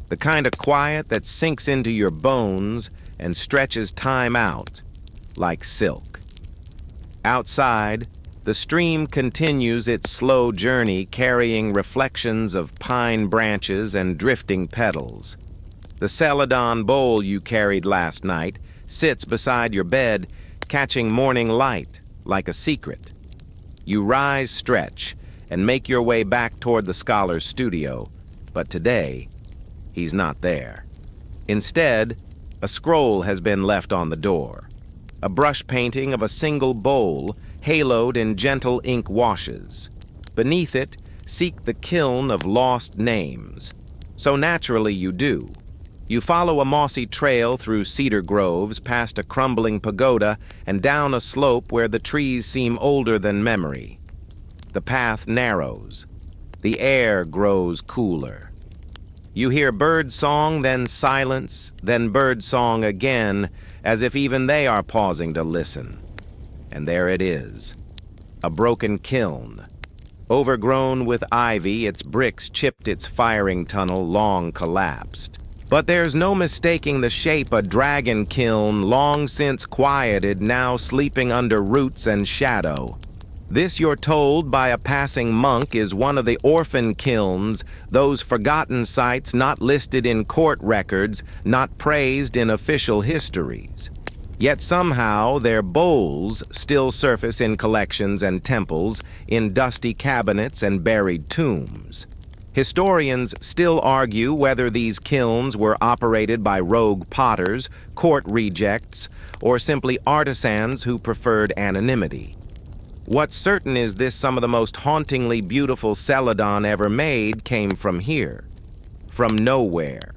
The kind of quiet that sinks into your bones and stretches time out like silk. Outside, the stream continues its slow journey, carrying reflections of pine branches and drifting petals. The Celadon bowl you carried last night sits beside your bed, catching morning light like a secret. You rise, stretch, and make your way back toward the scholar's studio, but today, he's not there. Instead, a scroll has been left on the door. A brush painting of a single bowl, haloed in gentle ink washes. Beneath it, seek the kiln of lost names. So naturally you do. You follow a mossy trail through cedar groves, past a crumbling pagoda, and down a slope where the trees seem older than memory. The path narrows. The air grows cooler. You hear bird song, then silence, then bird song again, as if even they are pausing to listen. And there it is, a broken kiln. Overgrown with ivy, its bricks chipped its firing tunnel, long collapsed. But there's no mistaking the shape, a dragon kiln, long since quieted, now sleeping under roots and shadow. This, you're told by a passing monk, is one of the orphan kilns, those forgotten sites not listed in court records, not praised in official histories. Yet somehow their bowls still surface in collections and temples, in dusty cabinets and buried tombs. Historians still argue whether these kilns were operated by rogue potters, court rejects, or simply artisans who preferred anonymity. What's certain is this: some of the most hauntingly beautiful Celadon ever made came from here, from nowhere.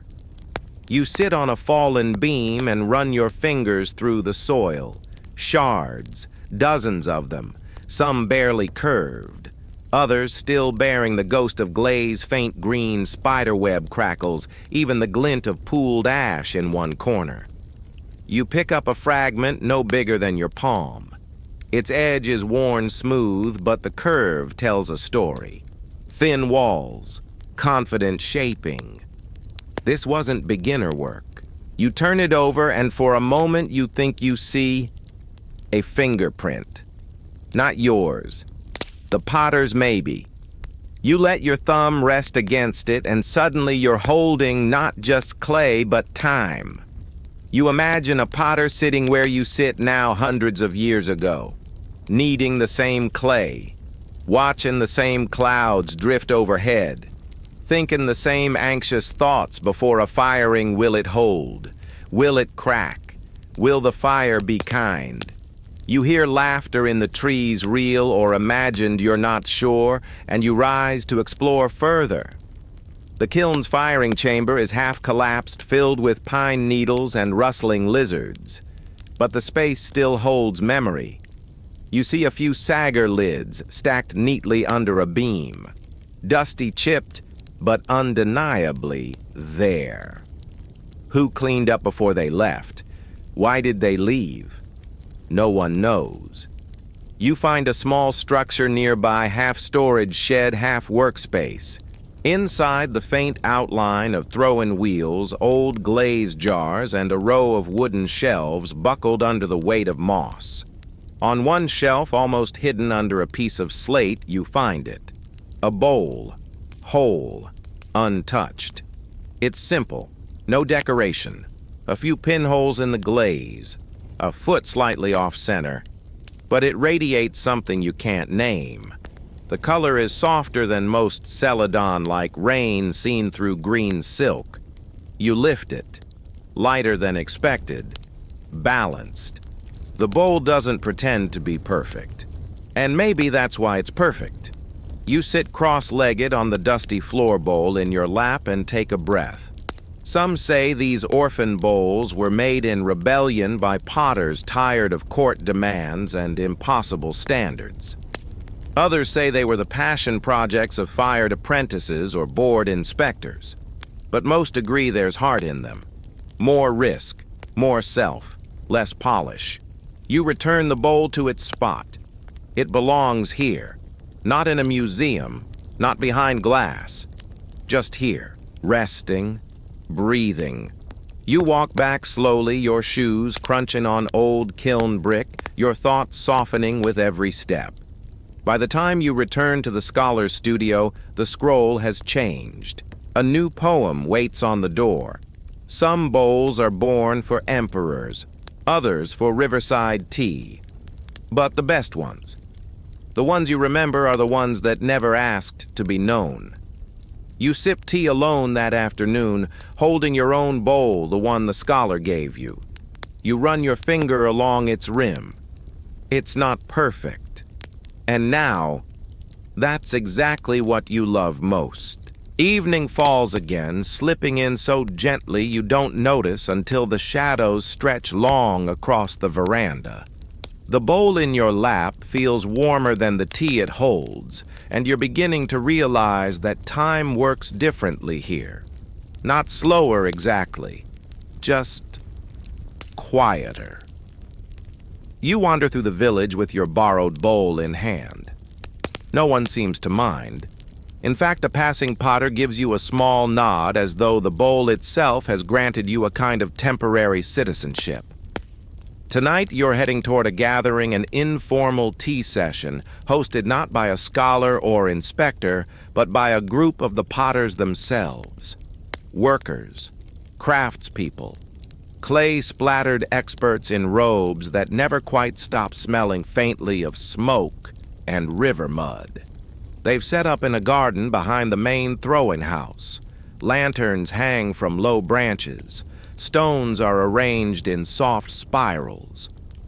You sit on a fallen beam and run your fingers through the soil. Shards, dozens of them, some barely curved. Others still bearing the ghost of glaze, faint green spiderweb crackles, even the glint of pooled ash in one corner. You pick up a fragment no bigger than your palm. Its edge is worn smooth, but the curve tells a story. Thin walls, confident shaping. This wasn't beginner work. You turn it over, and for a moment you think you see a fingerprint. Not yours. The potter's maybe. You let your thumb rest against it, and suddenly you're holding not just clay, but time. You imagine a potter sitting where you sit now hundreds of years ago, kneading the same clay, watching the same clouds drift overhead, thinking the same anxious thoughts before a firing will it hold? Will it crack? Will the fire be kind? You hear laughter in the trees, real or imagined, you're not sure, and you rise to explore further. The kiln's firing chamber is half collapsed, filled with pine needles and rustling lizards. But the space still holds memory. You see a few sagger lids stacked neatly under a beam. Dusty chipped, but undeniably there. Who cleaned up before they left? Why did they leave? No one knows. You find a small structure nearby, half storage shed, half workspace. Inside, the faint outline of throw-in wheels, old glaze jars, and a row of wooden shelves buckled under the weight of moss. On one shelf, almost hidden under a piece of slate, you find it. A bowl, whole, untouched. It's simple, no decoration. A few pinholes in the glaze, a foot slightly off-center, but it radiates something you can't name. The color is softer than most celadon, like rain seen through green silk. You lift it, lighter than expected, balanced. The bowl doesn't pretend to be perfect, and maybe that's why it's perfect. You sit cross-legged on the dusty floor bowl in your lap and take a breath. Some say these orphan bowls were made in rebellion by potters tired of court demands and impossible standards. Others say they were the passion projects of fired apprentices or board inspectors. But most agree there's heart in them. More risk, more self, less polish. You return the bowl to its spot. It belongs here, not in a museum, not behind glass. Just here, resting, breathing. You walk back slowly, your shoes crunching on old kiln brick, your thoughts softening with every step. By the time you return to the scholar's studio, the scroll has changed. A new poem waits on the door. Some bowls are born for emperors, others for riverside tea. But the best ones, the ones you remember, are the ones that never asked to be known. You sip tea alone that afternoon, holding your own bowl, the one the scholar gave you. You run your finger along its rim. It's not perfect. And now, that's exactly what you love most. Evening falls again, slipping in so gently you don't notice until the shadows stretch long across the veranda. The bowl in your lap feels warmer than the tea it holds, and you're beginning to realize that time works differently here. Not slower exactly, just quieter. You wander through the village with your borrowed bowl in hand. No one seems to mind. In fact, a passing potter gives you a small nod, as though the bowl itself has granted you a kind of temporary citizenship. Tonight, you're heading toward a gathering, an informal tea session, hosted not by a scholar or inspector, but by a group of the potters themselves. Workers, craftspeople, clay-splattered experts in robes that never quite stop smelling faintly of smoke and river mud. They've set up in a garden behind the main throwing house. Lanterns hang from low branches. Stones are arranged in soft spirals.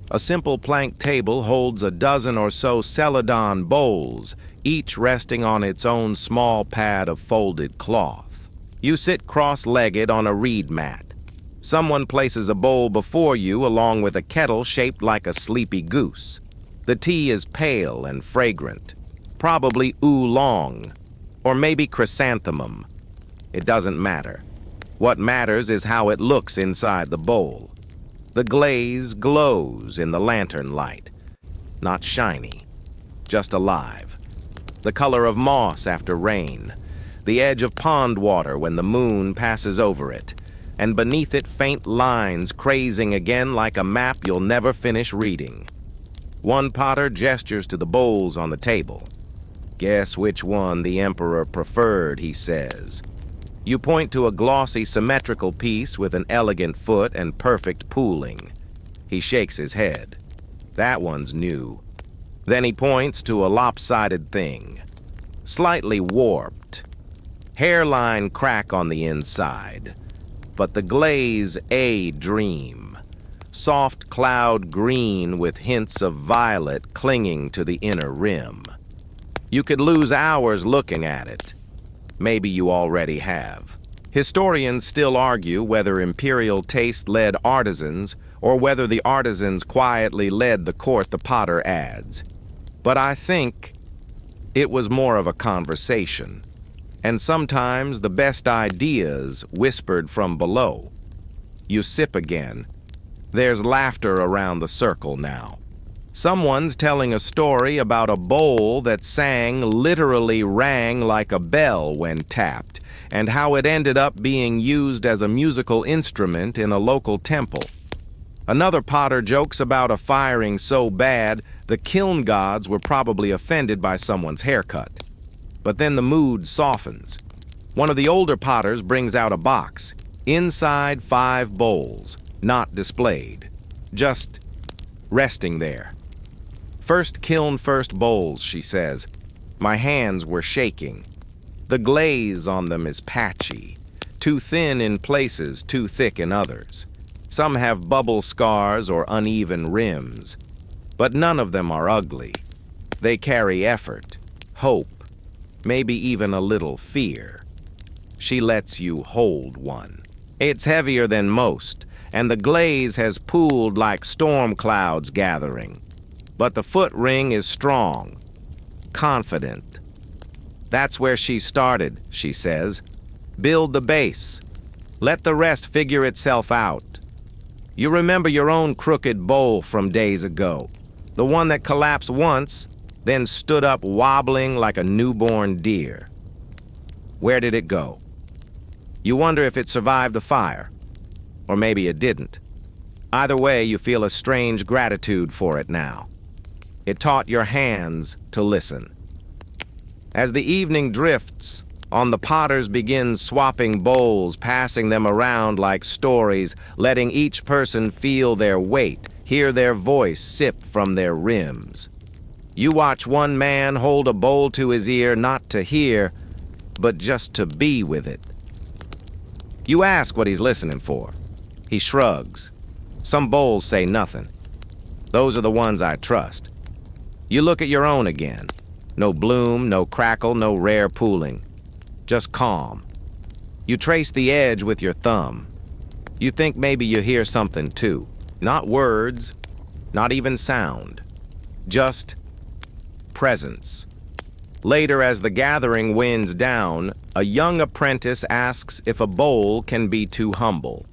A simple plank table holds a dozen or so celadon bowls, each resting on its own small pad of folded cloth. You sit cross-legged on a reed mat. Someone places a bowl before you along with a kettle shaped like a sleepy goose. The tea is pale and fragrant. Probably oolong, or maybe chrysanthemum. It doesn't matter. What matters is how it looks inside the bowl. The glaze glows in the lantern light. Not shiny, just alive. The color of moss after rain, the edge of pond water when the moon passes over it, and beneath it faint lines crazing again like a map you'll never finish reading. One potter gestures to the bowls on the table. "Guess which one the emperor preferred," he says. You point to a glossy symmetrical piece with an elegant foot and perfect pooling. He shakes his head. "That one's new." Then he points to a lopsided thing, slightly warped. Hairline crack on the inside, but the glaze a dream. Soft cloud green with hints of violet clinging to the inner rim. You could lose hours looking at it. Maybe you already have. Historians still argue whether imperial taste led artisans or whether the artisans quietly led the court the potter adds. But I think it was more of a conversation, and sometimes the best ideas whispered from below. You sip again. There's laughter around the circle now. Someone's telling a story about a bowl that literally rang like a bell when tapped, and how it ended up being used as a musical instrument in a local temple. Another potter jokes about a firing so bad the kiln gods were probably offended by someone's haircut. But then the mood softens. One of the older potters brings out a box. Inside 5 bowls, not displayed, just resting there. "First kiln, first bowls," she says. "My hands were shaking. The glaze on them is patchy, too thin in places, too thick in others. Some have bubble scars or uneven rims, but none of them are ugly. They carry effort, hope, maybe even a little fear." She lets you hold one. It's heavier than most, and the glaze has pooled like storm clouds gathering. But the foot ring is strong, confident. "That's where she started," she says. "Build the base. Let the rest figure itself out. You remember your own crooked bowl from days ago, the one that collapsed once, then stood up wobbling like a newborn deer. Where did it go? You wonder if it survived the fire, or maybe it didn't. Either way, you feel a strange gratitude for it now. It taught your hands to listen." As the evening drifts, on the potters begin swapping bowls, passing them around like stories, letting each person feel their weight, hear their voice sip from their rims. You watch one man hold a bowl to his ear, not to hear, but just to be with it. You ask what he's listening for. He shrugs. Some bowls say nothing. Those are the ones I trust. You look at your own again. No bloom, no crackle, no rare pooling. Just calm. You trace the edge with your thumb. You think maybe you hear something too. Not words, not even sound. Just presence. Later, as the gathering winds down, a young apprentice asks if a bowl can be too humble.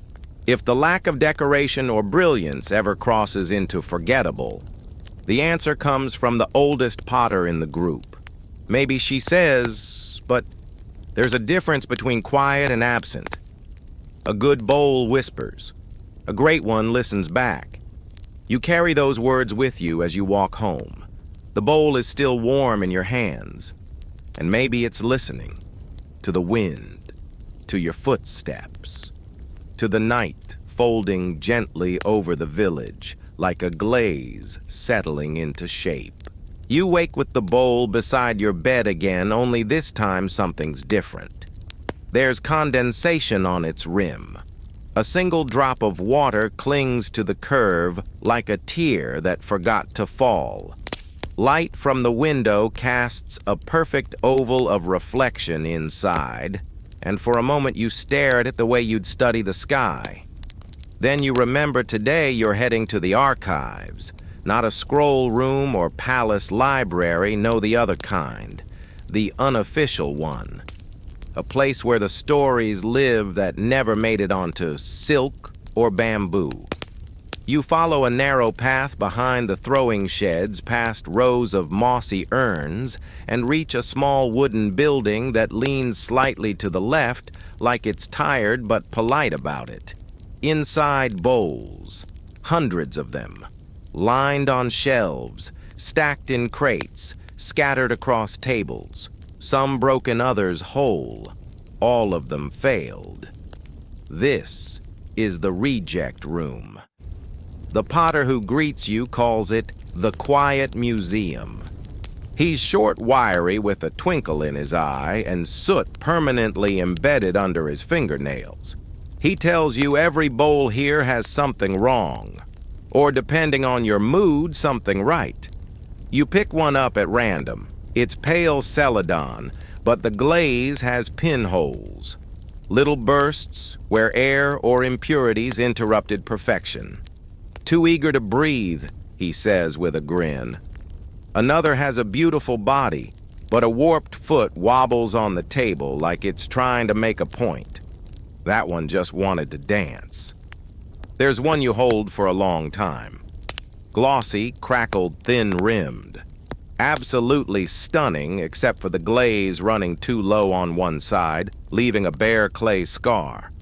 If the lack of decoration or brilliance ever crosses into forgettable, the answer comes from the oldest potter in the group. Maybe she says, but there's a difference between quiet and absent. A good bowl whispers. A great one listens back. You carry those words with you as you walk home. The bowl is still warm in your hands, and maybe it's listening to the wind, to your footsteps, to the night folding gently over the village, like a glaze settling into shape. You wake with the bowl beside your bed again, only this time something's different. There's condensation on its rim. A single drop of water clings to the curve like a tear that forgot to fall. Light from the window casts a perfect oval of reflection inside, and for a moment you stare at it the way you'd study the sky. Then you remember today you're heading to the archives, Not a scroll room or palace library, no, the other kind. The unofficial one. A place where the stories live that never made it onto silk or bamboo. You follow a narrow path behind the throwing sheds past rows of mossy urns and reach a small wooden building that leans slightly to the left like it's tired but polite about it. Inside, bowls, hundreds of them, lined on shelves, stacked in crates, scattered across tables, some broken, others whole. All of them failed. This is the reject room. The potter who greets you calls it the Quiet Museum. He's short, wiry, with a twinkle in his eye and soot permanently embedded under his fingernails. He tells you every bowl here has something wrong, or depending on your mood, something right. You pick one up at random. It's pale celadon, but the glaze has pinholes, little bursts where air or impurities interrupted perfection. Too eager to breathe, he says with a grin. Another has a beautiful body, but a warped foot wobbles on the table like it's trying to make a point. That one just wanted to dance. There's one you hold for a long time. Glossy, crackled, thin-rimmed. Absolutely stunning, except for the glaze running too low on one side, leaving a bare clay scar.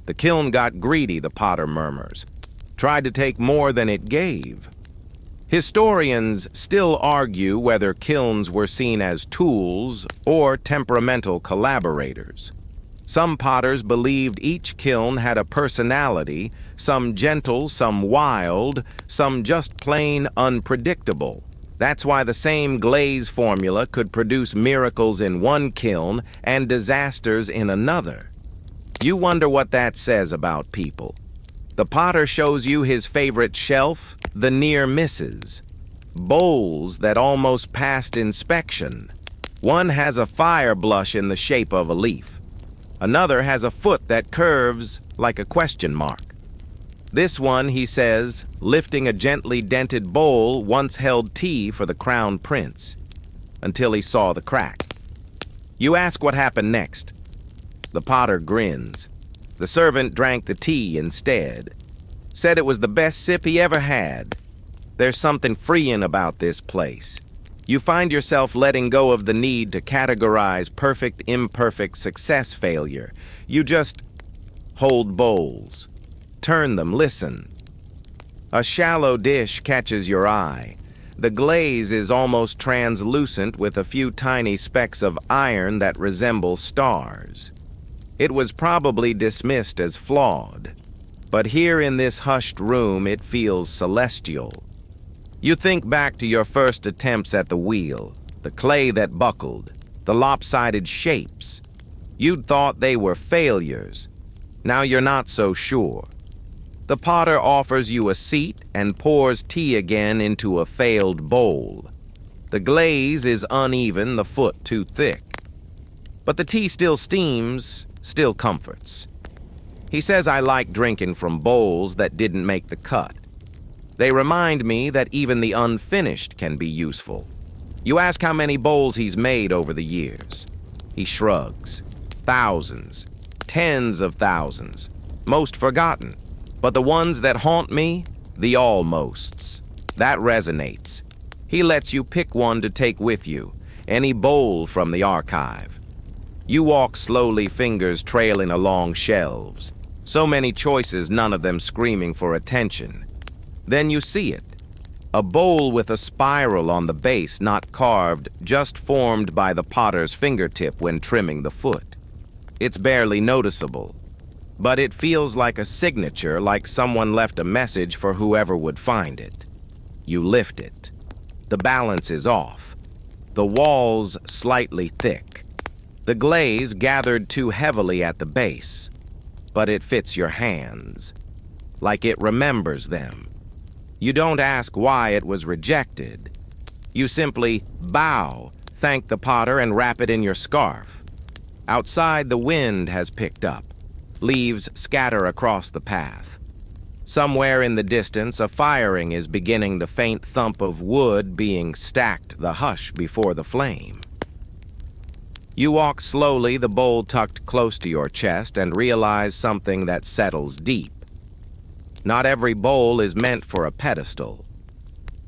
The kiln got greedy, the potter murmurs. Tried to take more than it gave. Historians still argue whether kilns were seen as tools or temperamental collaborators. Some potters believed each kiln had a personality, some gentle, some wild, some just plain unpredictable. That's why the same glaze formula could produce miracles in one kiln and disasters in another. You wonder what that says about people. The potter shows you his favorite shelf, the near misses. Bowls that almost passed inspection. One has a fire blush in the shape of a leaf. Another has a foot that curves like a question mark. This one, he says, lifting a gently dented bowl, once held tea for the crown prince, until he saw the crack. You ask what happened next. The potter grins. The servant drank the tea instead. Said it was the best sip he ever had. There's something freeing about this place. You find yourself letting go of the need to categorize perfect, imperfect, success, failure. You just hold bowls. Turn them, listen. A shallow dish catches your eye. The glaze is almost translucent with a few tiny specks of iron that resemble stars. It was probably dismissed as flawed, but here in this hushed room it feels celestial. You think back to your first attempts at the wheel, the clay that buckled, the lopsided shapes. You'd thought they were failures. Now you're not so sure. The potter offers you a seat and pours tea again into a failed bowl. The glaze is uneven, the foot too thick. But the tea still steams, still comforts. He says I like drinking from bowls that didn't make the cut. They remind me that even the unfinished can be useful. You ask how many bowls he's made over the years. He shrugs. Thousands. Tens of thousands. Most forgotten. But the ones that haunt me, the almosts. That resonates. He lets you pick one to take with you, any bowl from the archive. You walk slowly, fingers trailing along shelves. So many choices, none of them screaming for attention. Then you see it. A bowl with a spiral on the base, not carved, just formed by the potter's fingertip when trimming the foot. It's barely noticeable, but it feels like a signature, like someone left a message for whoever would find it. You lift it. The balance is off. The walls slightly thick. The glaze gathered too heavily at the base, but it fits your hands, like it remembers them. You don't ask why it was rejected. You simply bow, thank the potter, and wrap it in your scarf. Outside, the wind has picked up. Leaves scatter across the path. Somewhere in the distance, a firing is beginning, the faint thump of wood being stacked, the hush before the flame. You walk slowly, the bowl tucked close to your chest, and realize something that settles deep. Not every bowl is meant for a pedestal.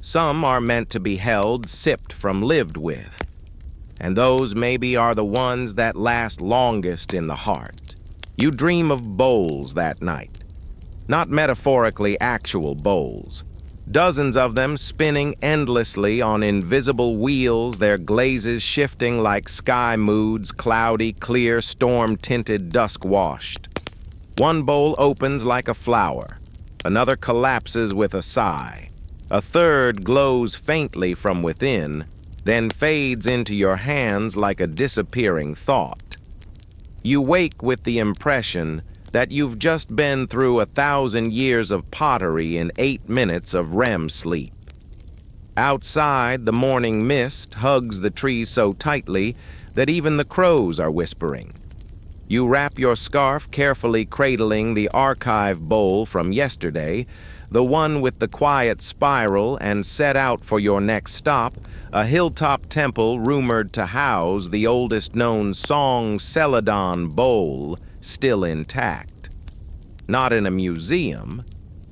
Some are meant to be held, sipped from, lived with. And those maybe are the ones that last longest in the heart. You dream of bowls that night. Not metaphorically actual bowls. Dozens of them spinning endlessly on invisible wheels, their glazes shifting like sky moods, cloudy, clear, storm-tinted, dusk-washed. One bowl opens like a flower. Another collapses with a sigh. A third glows faintly from within, then fades into your hands like a disappearing thought. You wake with the impression that you've just been through 1,000 years of pottery in 8 minutes of REM sleep. Outside, the morning mist hugs the trees so tightly that even the crows are whispering. You wrap your scarf, carefully cradling the archive bowl from yesterday, the one with the quiet spiral, and set out for your next stop, a hilltop temple rumored to house the oldest known song Celadon bowl, still intact. Not in a museum,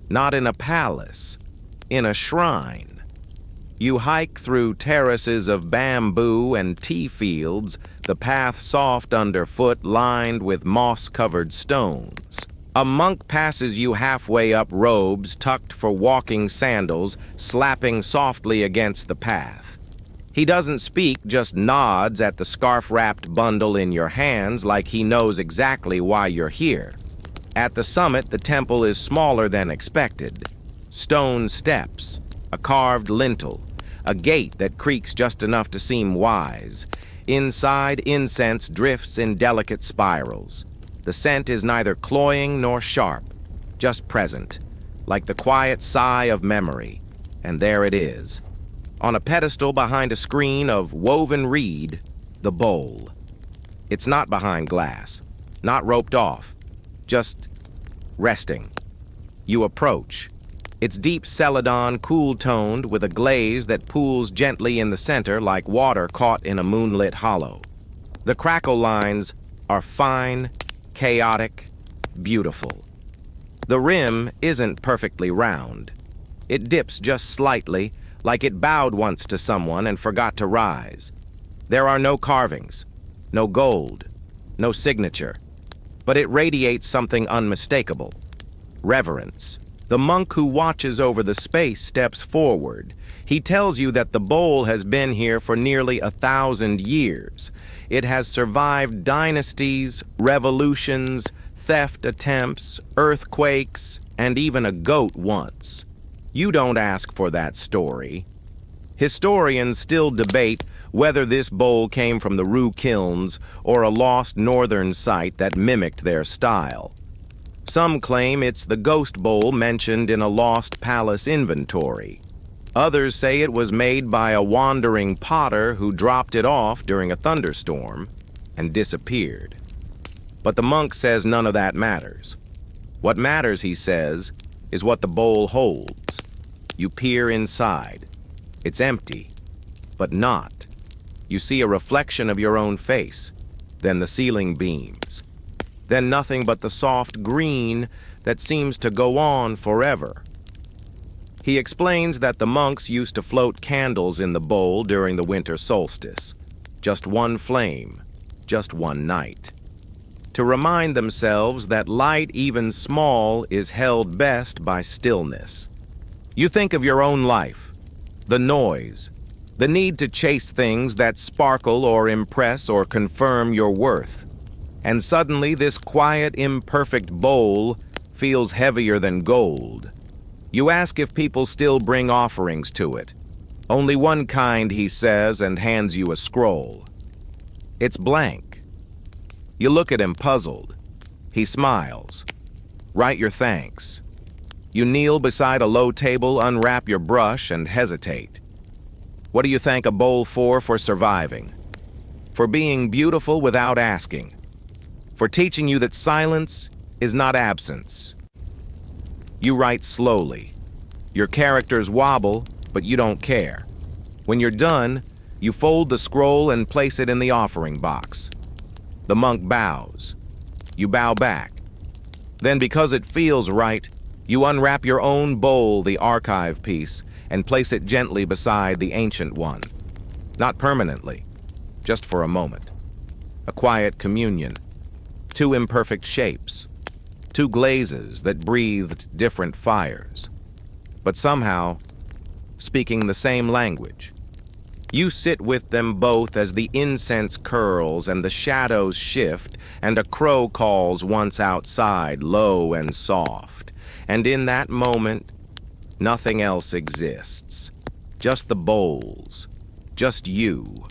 not in a palace, in a shrine. You hike through terraces of bamboo and tea fields, the path soft underfoot, lined with moss-covered stones. A monk passes you halfway up, robes tucked for walking sandals, slapping softly against the path. He doesn't speak, just nods at the scarf-wrapped bundle in your hands like he knows exactly why you're here. At the summit, the temple is smaller than expected. Stone steps, a carved lintel, a gate that creaks just enough to seem wise. Inside, incense drifts in delicate spirals. The scent is neither cloying nor sharp, just present, like the quiet sigh of memory. And there it is. On a pedestal behind a screen of woven reed, the bowl. It's not behind glass, not roped off, just resting. You approach. It's deep celadon, cool-toned, with a glaze that pools gently in the center like water caught in a moonlit hollow. The crackle lines are fine, chaotic, beautiful. The rim isn't perfectly round. It dips just slightly, like it bowed once to someone and forgot to rise. There are no carvings, no gold, no signature, but it radiates something unmistakable: reverence. The monk who watches over the space steps forward. He tells you that the bowl has been here for nearly 1,000 years. It has survived dynasties, revolutions, theft attempts, earthquakes, and even a goat once. You don't ask for that story. Historians still debate whether this bowl came from the Rue kilns or a lost northern site that mimicked their style. Some claim it's the ghost bowl mentioned in a lost palace inventory. Others say it was made by a wandering potter who dropped it off during a thunderstorm and disappeared. But the monk says none of that matters. What matters, he says, is what the bowl holds. You peer inside. It's empty, but not. You see a reflection of your own face, then the ceiling beams, then nothing but the soft green that seems to go on forever. He explains that the monks used to float candles in the bowl during the winter solstice. Just one flame, just one night. To remind themselves that light, even small, is held best by stillness. You think of your own life, the noise, the need to chase things that sparkle or impress or confirm your worth. And suddenly this quiet, imperfect bowl feels heavier than gold. You ask if people still bring offerings to it. Only one kind, he says, and hands you a scroll. It's blank. You look at him puzzled. He smiles. Write your thanks. You kneel beside a low table, unwrap your brush, and hesitate. What do you thank a bowl for? For surviving. For being beautiful without asking. For teaching you that silence is not absence. You write slowly. Your characters wobble, but you don't care. When you're done, you fold the scroll and place it in the offering box. The monk bows. You bow back. Then, because it feels right, you unwrap your own bowl, the archive piece, and place it gently beside the ancient one. Not permanently, just for a moment. A quiet communion. Two imperfect shapes. Two glazes that breathed different fires. But somehow, speaking the same language. You sit with them both as the incense curls and the shadows shift and a crow calls once outside, low and soft. And in that moment, nothing else exists. Just the bowls. Just you.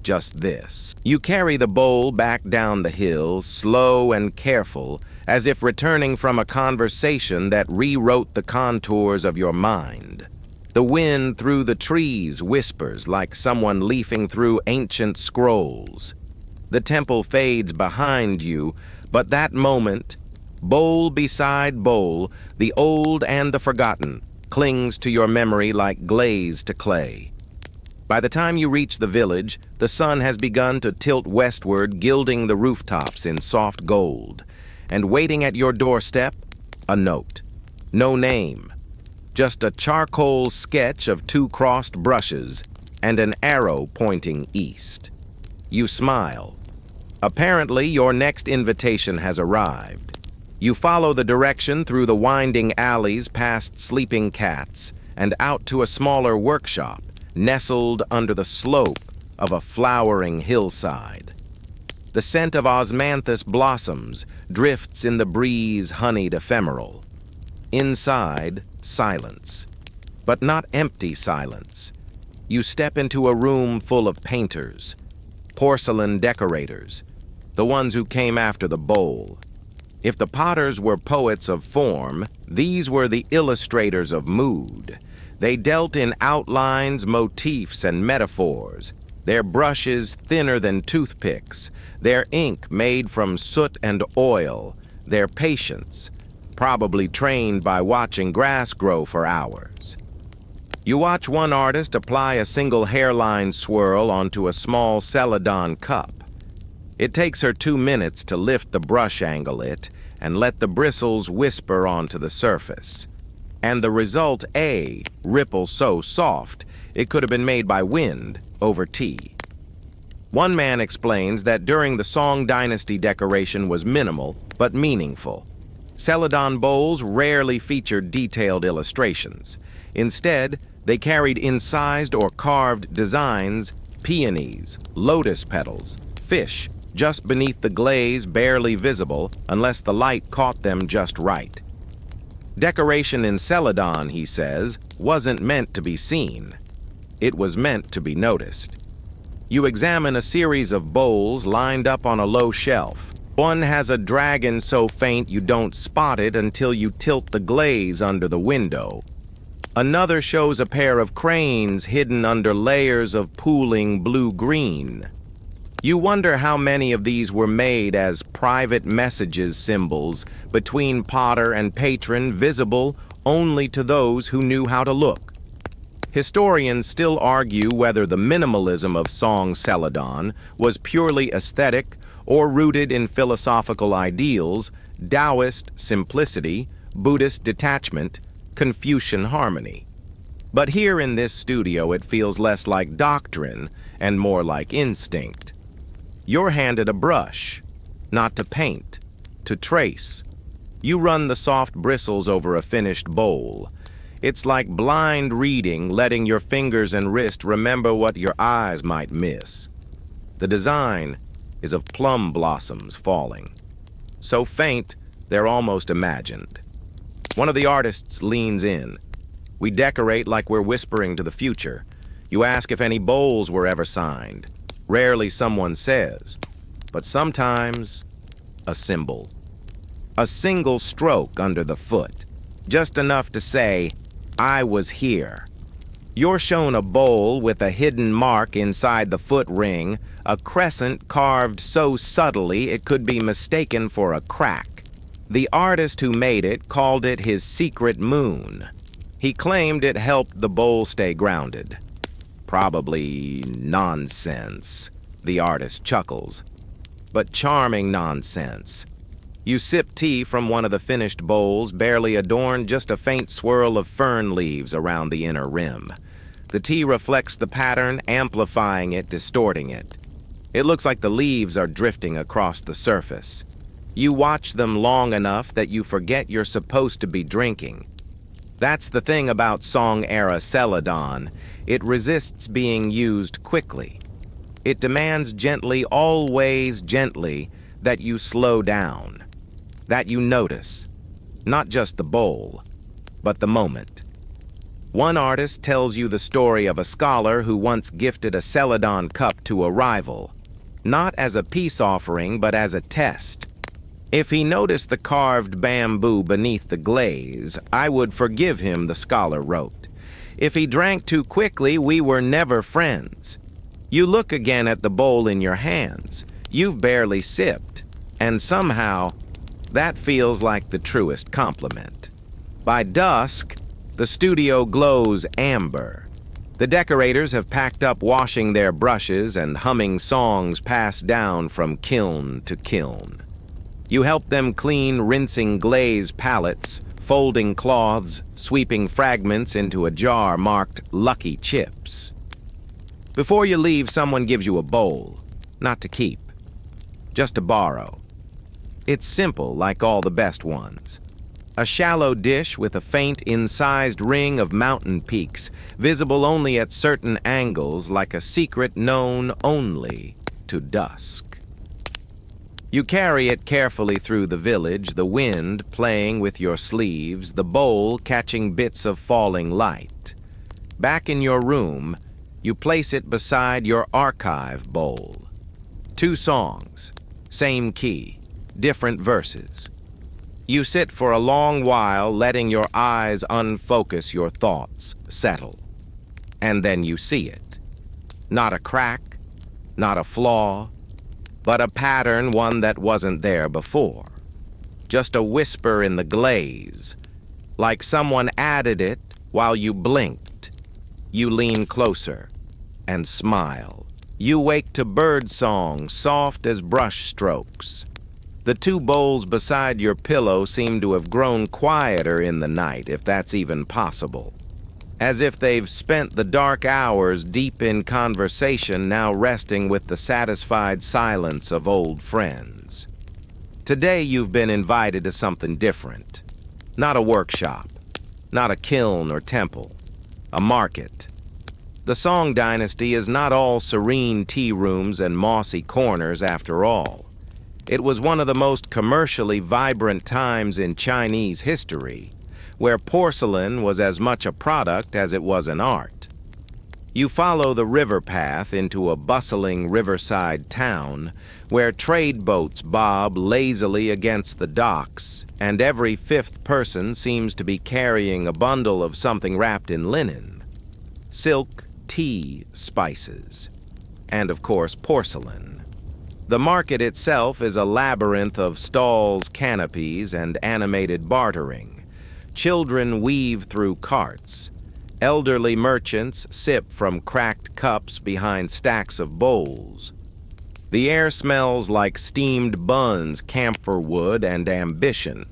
Just this. You carry the bowl back down the hill, slow and careful, as if returning from a conversation that rewrote the contours of your mind. The wind through the trees whispers like someone leafing through ancient scrolls. The temple fades behind you, but that moment, bowl beside bowl, the old and the forgotten, clings to your memory like glaze to clay. By the time you reach the village, the sun has begun to tilt westward, gilding the rooftops in soft gold. And waiting at your doorstep, a note. No name. Just a charcoal sketch of two crossed brushes and an arrow pointing east. You smile. Apparently, your next invitation has arrived. You follow the direction through the winding alleys past sleeping cats and out to a smaller workshop nestled under the slope of a flowering hillside. The scent of osmanthus blossoms drifts in the breeze honeyed ephemeral. Inside, silence. But not empty silence. You step into a room full of painters, porcelain decorators, the ones who came after the bowl. If the potters were poets of form, these were the illustrators of mood. They dealt in outlines, motifs, and metaphors, their brushes thinner than toothpicks, their ink made from soot and oil, their patience, probably trained by watching grass grow for hours. You watch one artist apply a single hairline swirl onto a small celadon cup. It takes her 2 minutes to lift the brush angle and let the bristles whisper onto the surface. And the result, a ripple so soft, it could have been made by wind over tea. One man explains that during the Song Dynasty decoration was minimal but meaningful. Celadon bowls rarely featured detailed illustrations. Instead, they carried incised or carved designs, peonies, lotus petals, fish, just beneath the glaze barely visible unless the light caught them just right. Decoration in celadon, he says, wasn't meant to be seen. It was meant to be noticed. You examine a series of bowls lined up on a low shelf. One has a dragon so faint you don't spot it until you tilt the glaze under the window. Another shows a pair of cranes hidden under layers of pooling blue-green. You wonder how many of these were made as private messages symbols between potter and patron, visible only to those who knew how to look. Historians still argue whether the minimalism of Song Celadon was purely aesthetic or rooted in philosophical ideals, Taoist simplicity, Buddhist detachment, Confucian harmony. But here in this studio it feels less like doctrine and more like instinct. You're handed a brush, not to paint, to trace. You run the soft bristles over a finished bowl. It's like blind reading, letting your fingers and wrist remember what your eyes might miss. The design is of plum blossoms falling. So faint, they're almost imagined. One of the artists leans in. We decorate like we're whispering to the future. You ask if any bowls were ever signed. Rarely someone says, but sometimes a symbol. A single stroke under the foot, just enough to say, I was here. You're shown a bowl with a hidden mark inside the foot ring, a crescent carved so subtly it could be mistaken for a crack. The artist who made it called it his secret moon. He claimed it helped the bowl stay grounded. Probably nonsense, the artist chuckles. But charming nonsense. You sip tea from one of the finished bowls, barely adorned, just a faint swirl of fern leaves around the inner rim. The tea reflects the pattern, amplifying it, distorting it. It looks like the leaves are drifting across the surface. You watch them long enough that you forget you're supposed to be drinking. That's the thing about song-era celadon. It resists being used quickly. It demands gently, always gently, that you slow down, that you notice, not just the bowl, but the moment. One artist tells you the story of a scholar who once gifted a celadon cup to a rival, not as a peace offering, but as a test. If he noticed the carved bamboo beneath the glaze, I would forgive him, the scholar wrote. If he drank too quickly, we were never friends. You look again at the bowl in your hands. You've barely sipped, and somehow, that feels like the truest compliment. By dusk, the studio glows amber. The decorators have packed up, washing their brushes and humming songs passed down from kiln to kiln. You help them clean, rinsing glaze palettes, folding cloths, sweeping fragments into a jar marked Lucky Chips. Before you leave, someone gives you a bowl, not to keep, just to borrow. It's simple, like all the best ones. A shallow dish with a faint, incised ring of mountain peaks, visible only at certain angles, like a secret known only to dusk. You carry it carefully through the village, the wind playing with your sleeves, the bowl catching bits of falling light. Back in your room, you place it beside your archive bowl. 2 songs, same key, different verses. You sit for a long while, letting your eyes unfocus, your thoughts settle. And then you see it. Not a crack, not a flaw, but a pattern, one that wasn't there before. Just a whisper in the glaze, like someone added it while you blinked. You lean closer and smile. You wake to bird song, soft as brush strokes. The 2 bowls beside your pillow seem to have grown quieter in the night, if that's even possible. As if they've spent the dark hours deep in conversation, now resting with the satisfied silence of old friends. Today you've been invited to something different. Not a workshop, not a kiln or temple, a market. The Song Dynasty is not all serene tea rooms and mossy corners after all. It was one of the most commercially vibrant times in Chinese history, where porcelain was as much a product as it was an art. You follow the river path into a bustling riverside town where trade boats bob lazily against the docks, and every 5th person seems to be carrying a bundle of something wrapped in linen. Silk, tea, spices, and of course porcelain. The market itself is a labyrinth of stalls, canopies, and animated bartering. Children weave through carts. Elderly merchants sip from cracked cups behind stacks of bowls. The air smells like steamed buns, camphor wood, and ambition.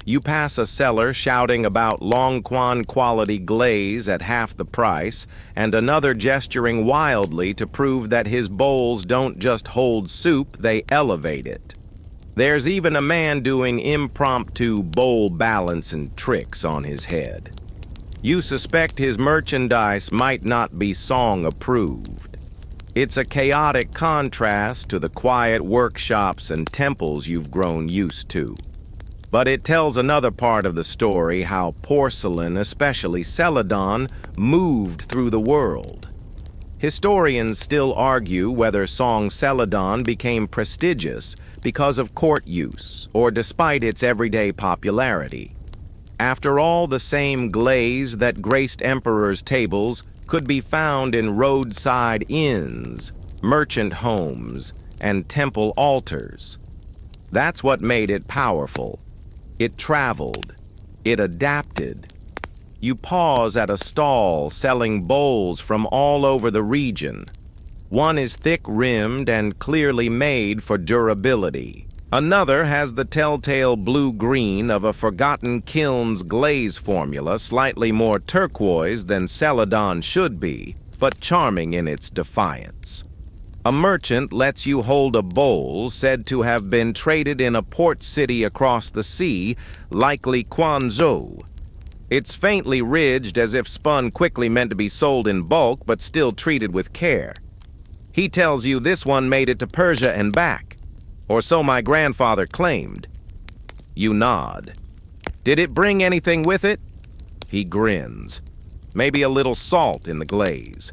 You pass a seller shouting about Longquan quality glaze at half the price, and another gesturing wildly to prove that his bowls don't just hold soup, they elevate it. There's even a man doing impromptu bowl balancing tricks on his head. You suspect his merchandise might not be song approved. It's a chaotic contrast to the quiet workshops and temples you've grown used to. But it tells another part of the story, how porcelain, especially celadon, moved through the world. Historians still argue whether song celadon became prestigious because of court use or despite its everyday popularity. After all, the same glaze that graced emperors' tables could be found in roadside inns, merchant homes, and temple altars. That's what made it powerful. It traveled. It adapted. You pause at a stall selling bowls from all over the region. One is thick-rimmed and clearly made for durability. Another has the telltale blue-green of a forgotten kiln's glaze formula, slightly more turquoise than Celadon should be, but charming in its defiance. A merchant lets you hold a bowl said to have been traded in a port city across the sea, likely Quanzhou. It's faintly ridged as if spun quickly, meant to be sold in bulk, but still treated with care. He tells you this one made it to Persia and back, or so my grandfather claimed. You nod. Did it bring anything with it? He grins. Maybe a little salt in the glaze.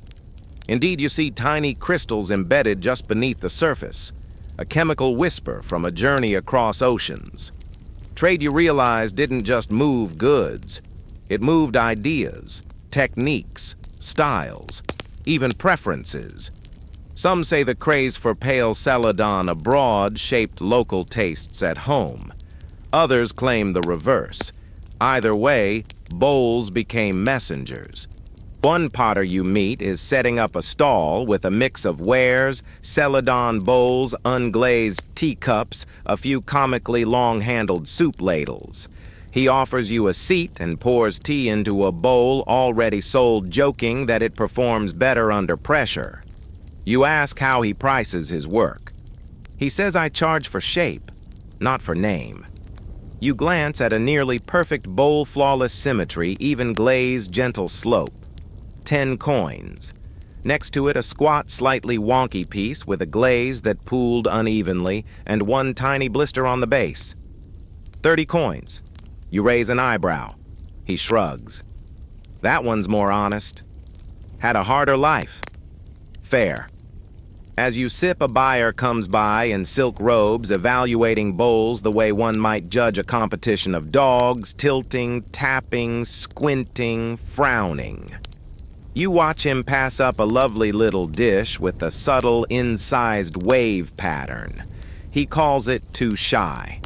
Indeed, you see tiny crystals embedded just beneath the surface, a chemical whisper from a journey across oceans. Trade, you realize, didn't just move goods. It moved ideas, techniques, styles, even preferences. Some say the craze for pale Celadon abroad shaped local tastes at home. Others claim the reverse. Either way, bowls became messengers. One potter you meet is setting up a stall with a mix of wares, Celadon bowls, unglazed teacups, a few comically long-handled soup ladles. He offers you a seat and pours tea into a bowl already sold, joking that it performs better under pressure. You ask how he prices his work. He says, I charge for shape, not for name. You glance at a nearly perfect bowl, flawless symmetry, even glazed, gentle slope. 10 coins. Next to it, a squat, slightly wonky piece with a glaze that pooled unevenly and one tiny blister on the base. 30 coins. You raise an eyebrow. He shrugs. That one's more honest. Had a harder life. Fair. As you sip, a buyer comes by in silk robes, evaluating bowls the way one might judge a competition of dogs, tilting, tapping, squinting, frowning. You watch him pass up a lovely little dish with a subtle, incised wave pattern. He calls it too shy.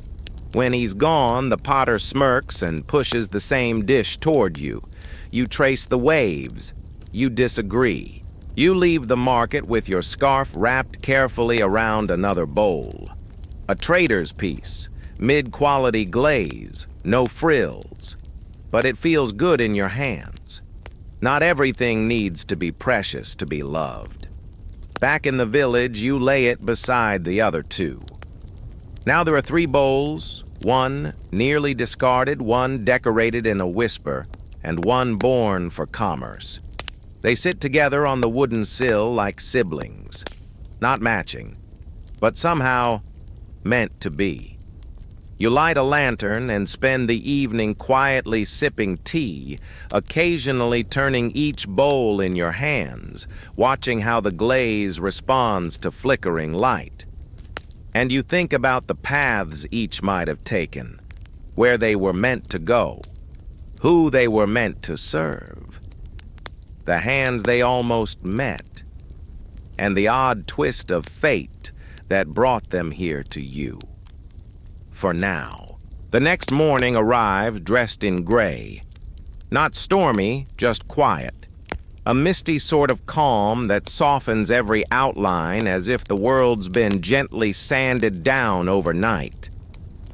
When he's gone, the potter smirks and pushes the same dish toward you. You trace the waves. You disagree. You leave the market with your scarf wrapped carefully around another bowl. A trader's piece, mid-quality glaze, no frills. But it feels good in your hands. Not everything needs to be precious to be loved. Back in the village, you lay it beside the other two. Now there are 3 bowls, one nearly discarded, one decorated in a whisper, and one born for commerce. They sit together on the wooden sill like siblings, not matching, but somehow meant to be. You light a lantern and spend the evening quietly sipping tea, occasionally turning each bowl in your hands, watching how the glaze responds to flickering light. And you think about the paths each might have taken, where they were meant to go, who they were meant to serve, the hands they almost met, and the odd twist of fate that brought them here to you. For now. The next morning arrived dressed in gray. Not stormy, just quiet. A misty sort of calm that softens every outline as if the world's been gently sanded down overnight.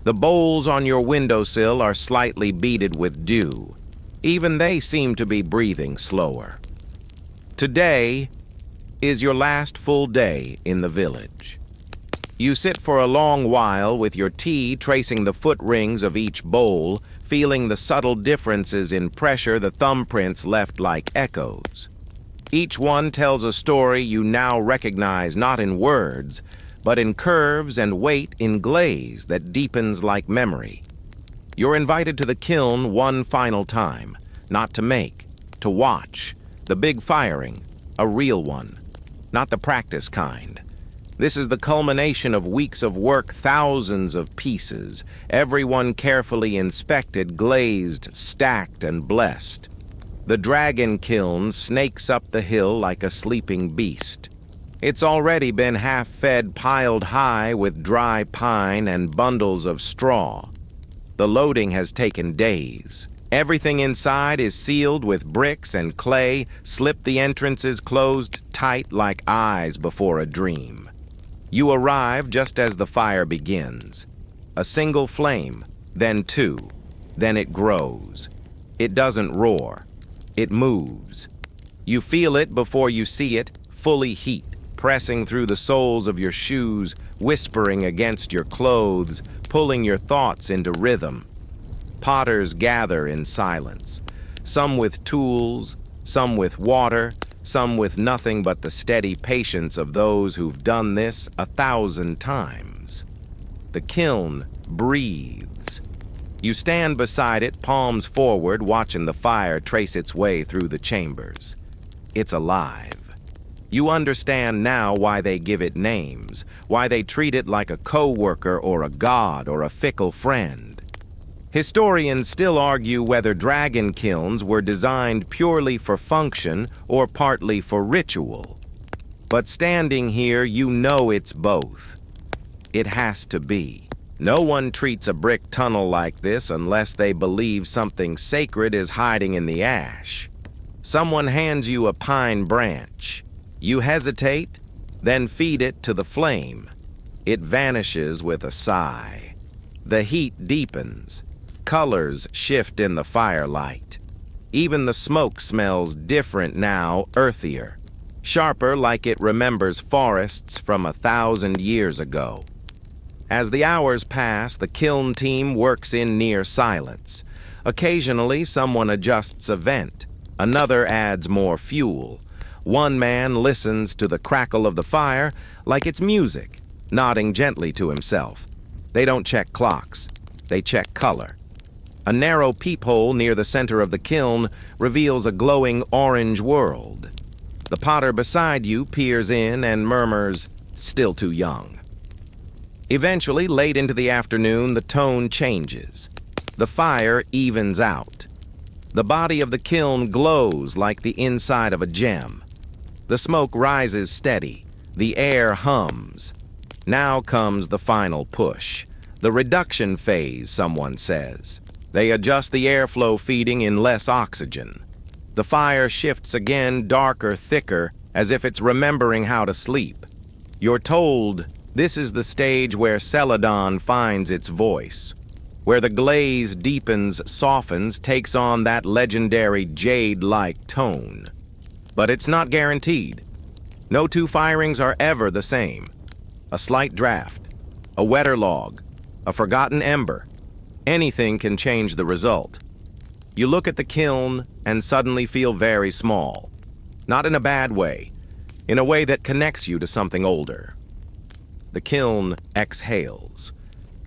The bowls on your windowsill are slightly beaded with dew. Even they seem to be breathing slower. Today is your last full day in the village. You sit for a long while with your tea tracing the foot rings of each bowl, feeling the subtle differences in pressure the thumbprints left like echoes. Each one tells a story you now recognize not in words, but in curves and weight in glaze that deepens like memory. You're invited to the kiln one final time, not to make, to watch. The big firing, a real one, not the practice kind. This is the culmination of weeks of work, thousands of pieces, everyone carefully inspected, glazed, stacked, and blessed. The dragon kiln snakes up the hill like a sleeping beast. It's already been half-fed, piled high with dry pine and bundles of straw. The loading has taken days. Everything inside is sealed with bricks and clay, slip the entrances closed tight like eyes before a dream. You arrive just as the fire begins. A single flame, then two, then it grows. It doesn't roar. It moves. You feel it before you see it, fully heat, pressing through the soles of your shoes, whispering against your clothes, pulling your thoughts into rhythm. Potters gather in silence, some with tools, some with water, some with nothing but the steady patience of those who've done this 1,000 times. The kiln breathes. You stand beside it, palms forward, watching the fire trace its way through the chambers. It's alive. You understand now why they give it names, why they treat it like a co-worker or a god or a fickle friend. Historians still argue whether dragon kilns were designed purely for function or partly for ritual. But standing here, you know it's both. It has to be. No one treats a brick tunnel like this unless they believe something sacred is hiding in the ash. Someone hands you a pine branch. You hesitate, then feed it to the flame. It vanishes with a sigh. The heat deepens. Colors shift in the firelight. Even the smoke smells different now, earthier. Sharper, like it remembers forests from 1,000 years ago. As the hours pass, the kiln team works in near silence. Occasionally, someone adjusts a vent. Another adds more fuel. One man listens to the crackle of the fire like it's music, nodding gently to himself. They don't check clocks. They check color. A narrow peephole near the center of the kiln reveals a glowing orange world. The potter beside you peers in and murmurs, "Still too young." Eventually, late into the afternoon, the tone changes. The fire evens out. The body of the kiln glows like the inside of a gem. The smoke rises steady. The air hums. Now comes the final push. The reduction phase, someone says. They adjust the airflow, feeding in less oxygen. The fire shifts again, darker, thicker, as if it's remembering how to sleep. You're told this is the stage where Celadon finds its voice, where the glaze deepens, softens, takes on that legendary jade-like tone. But it's not guaranteed. No two firings are ever the same. A slight draft, a wetter log, a forgotten ember. Anything can change the result. You look at the kiln and suddenly feel very small. Not in a bad way, in a way that connects you to something older. The kiln exhales,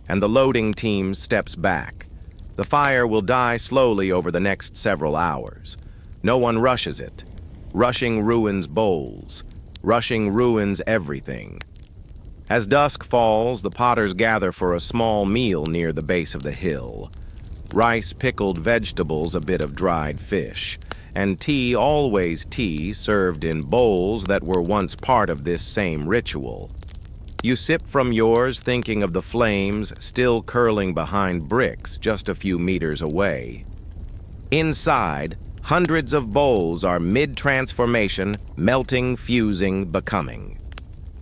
and the loading team steps back. The fire will die slowly over the next several hours. No one rushes it. Rushing ruins bowls. Rushing ruins everything. As dusk falls, the potters gather for a small meal near the base of the hill. Rice, pickled vegetables, a bit of dried fish, and tea, always tea, served in bowls that were once part of this same ritual. You sip from yours, thinking of the flames still curling behind bricks just a few meters away. Inside, hundreds of bowls are mid-transformation, melting, fusing, becoming.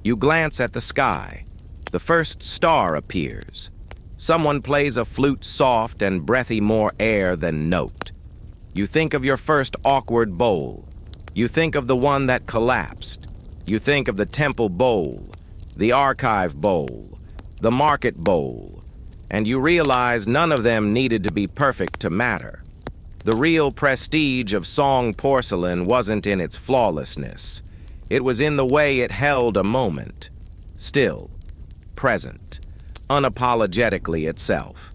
You glance at the sky. The first star appears. Someone plays a flute soft and breathy, more air than note. You think of your first awkward bowl. You think of the one that collapsed. You think of the temple bowl, the archive bowl, the market bowl, and you realize none of them needed to be perfect to matter. The real prestige of song porcelain wasn't in its flawlessness. It was in the way it held a moment, still, present, unapologetically itself.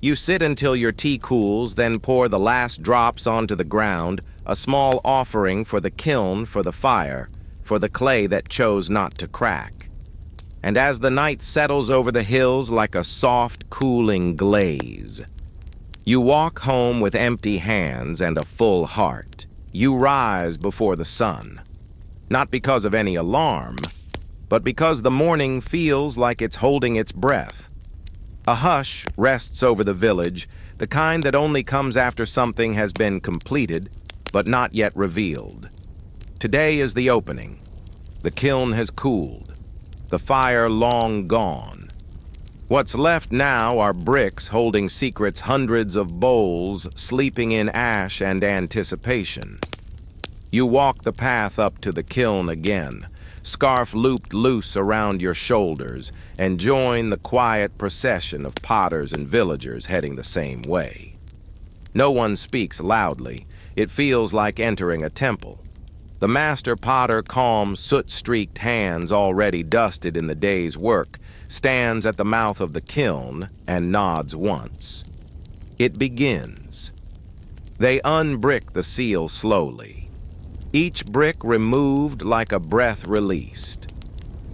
You sit until your tea cools, then pour the last drops onto the ground, a small offering for the kiln, for the fire, for the clay that chose not to crack. And as the night settles over the hills like a soft, cooling glaze, you walk home with empty hands and a full heart. You rise before the sun. Not because of any alarm, but because the morning feels like it's holding its breath. A hush rests over the village, the kind that only comes after something has been completed, but not yet revealed. Today is the opening. The kiln has cooled, the fire long gone. What's left now are bricks holding secrets, hundreds of bowls sleeping in ash and anticipation. You walk the path up to the kiln again, scarf looped loose around your shoulders, and join the quiet procession of potters and villagers heading the same way. No one speaks loudly. It feels like entering a temple. The master potter, calm, soot-streaked hands already dusted in the day's work, stands at the mouth of the kiln and nods once. It begins. They unbrick the seal slowly, each brick removed like a breath released.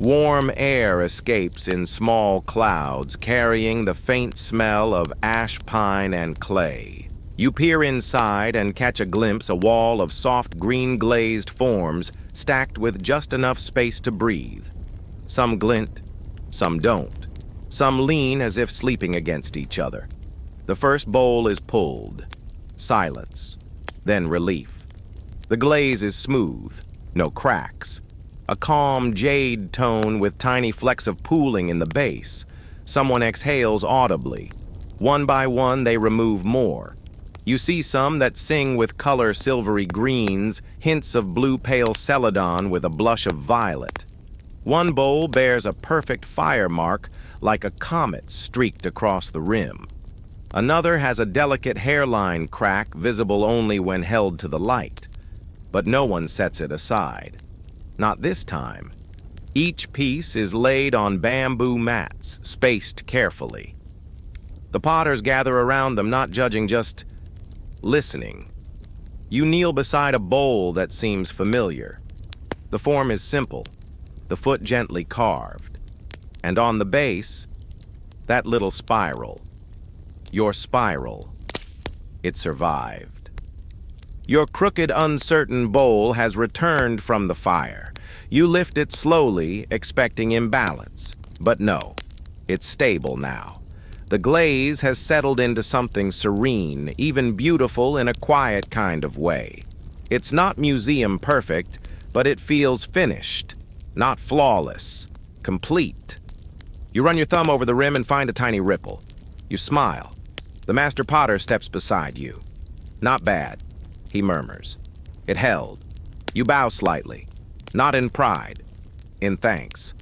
Warm air escapes in small clouds, carrying the faint smell of ash pine and clay. You peer inside and catch a glimpse, a wall of soft green glazed forms stacked with just enough space to breathe. Some glint, some don't. Some lean as if sleeping against each other. The first bowl is pulled. Silence. Then relief. The glaze is smooth, no cracks. A calm jade tone with tiny flecks of pooling in the base. Someone exhales audibly. One by one, they remove more. You see some that sing with color silvery greens, hints of blue pale celadon with a blush of violet. One bowl bears a perfect fire mark like a comet streaked across the rim. Another has a delicate hairline crack visible only when held to the light. But no one sets it aside. Not this time. Each piece is laid on bamboo mats, spaced carefully. The potters gather around them, not judging, just listening. You kneel beside a bowl that seems familiar. The form is simple, the foot gently carved. And on the base, that little spiral. Your spiral. It survived. Your crooked, uncertain bowl has returned from the fire. You lift it slowly, expecting imbalance. But no, it's stable now. The glaze has settled into something serene, even beautiful in a quiet kind of way. It's not museum perfect, but it feels finished, not flawless, complete. You run your thumb over the rim and find a tiny ripple. You smile. The master potter steps beside you. Not bad, he murmurs. It held. You bow slightly, not in pride, in thanks.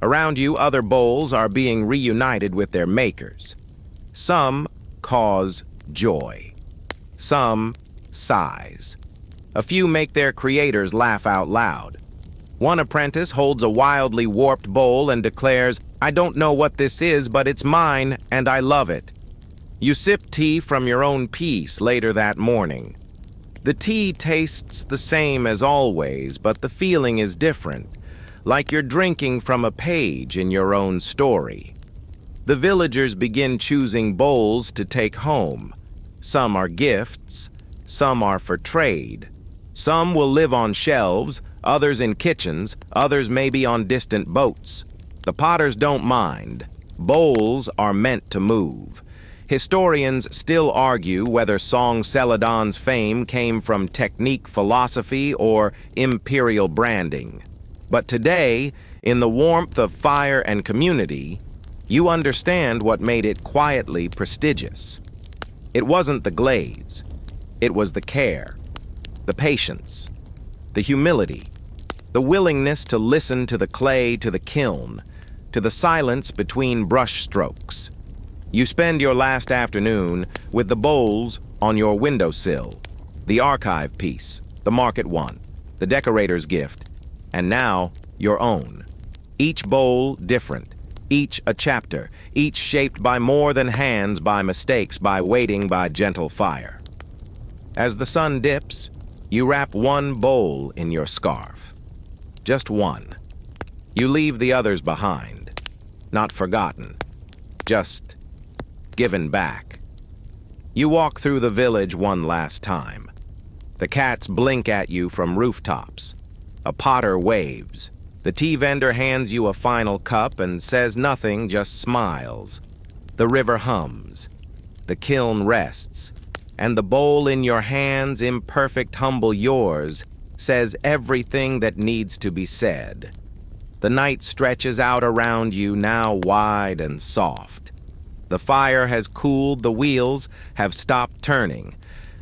Around you, other bowls are being reunited with their makers. Some cause joy. Some sighs. A few make their creators laugh out loud. One apprentice holds a wildly warped bowl and declares, "I don't know what this is, but it's mine, and I love it." You sip tea from your own piece later that morning. The tea tastes the same as always, but the feeling is different. Like you're drinking from a page in your own story. The villagers begin choosing bowls to take home. Some are gifts, some are for trade. Some will live on shelves, others in kitchens, others maybe on distant boats. The potters don't mind. Bowls are meant to move. Historians still argue whether Song Celadon's fame came from technique, philosophy, or imperial branding. But today, in the warmth of fire and community, you understand what made it quietly prestigious. It wasn't the glaze. It was the care, the patience, the humility, the willingness to listen to the clay, to the kiln, to the silence between brush strokes. You spend your last afternoon with the bowls on your windowsill, the archive piece, the market one, the decorator's gift, and now your own. Each bowl different, each a chapter, each shaped by more than hands, by mistakes, by waiting, by gentle fire. As the sun dips, you wrap one bowl in your scarf. Just one. You leave the others behind, not forgotten, just given back. You walk through the village one last time. The cats blink at you from rooftops. A potter waves. The tea vendor hands you a final cup and says nothing, just smiles. The river hums, the kiln rests, and the bowl in your hands, imperfect, humble yours, says everything that needs to be said. The night stretches out around you, now wide and soft. The fire has cooled, the wheels have stopped turning,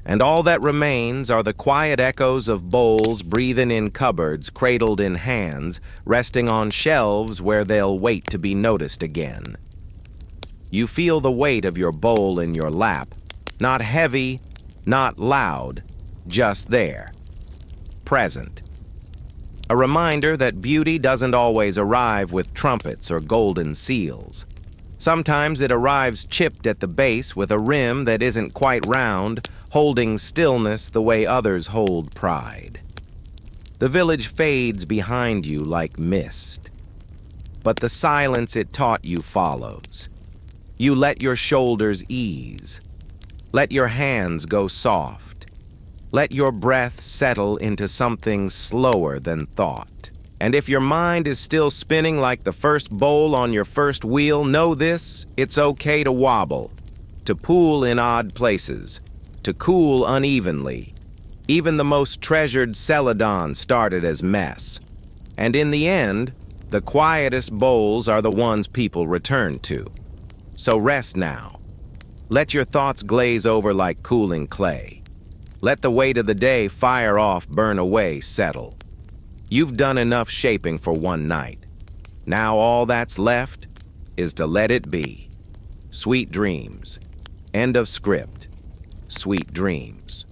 and all that remains are the quiet echoes of bowls breathing in cupboards, cradled in hands, resting on shelves where they'll wait to be noticed again. You feel the weight of your bowl in your lap, not heavy, not loud, just there, present. A reminder that beauty doesn't always arrive with trumpets or golden seals. Sometimes it arrives chipped at the base with a rim that isn't quite round, holding stillness the way others hold pride. The village fades behind you like mist, but the silence it taught you follows. You let your shoulders ease. Let your hands go soft. Let your breath settle into something slower than thought. And if your mind is still spinning like the first bowl on your first wheel, know this: it's okay to wobble, to pool in odd places, to cool unevenly. Even the most treasured celadon started as mess. And in the end, the quietest bowls are the ones people return to. So rest now. Let your thoughts glaze over like cooling clay. Let the weight of the day fire off, burn away, settle. You've done enough shaping for one night. Now all that's left is to let it be. Sweet dreams. End of script. Sweet dreams.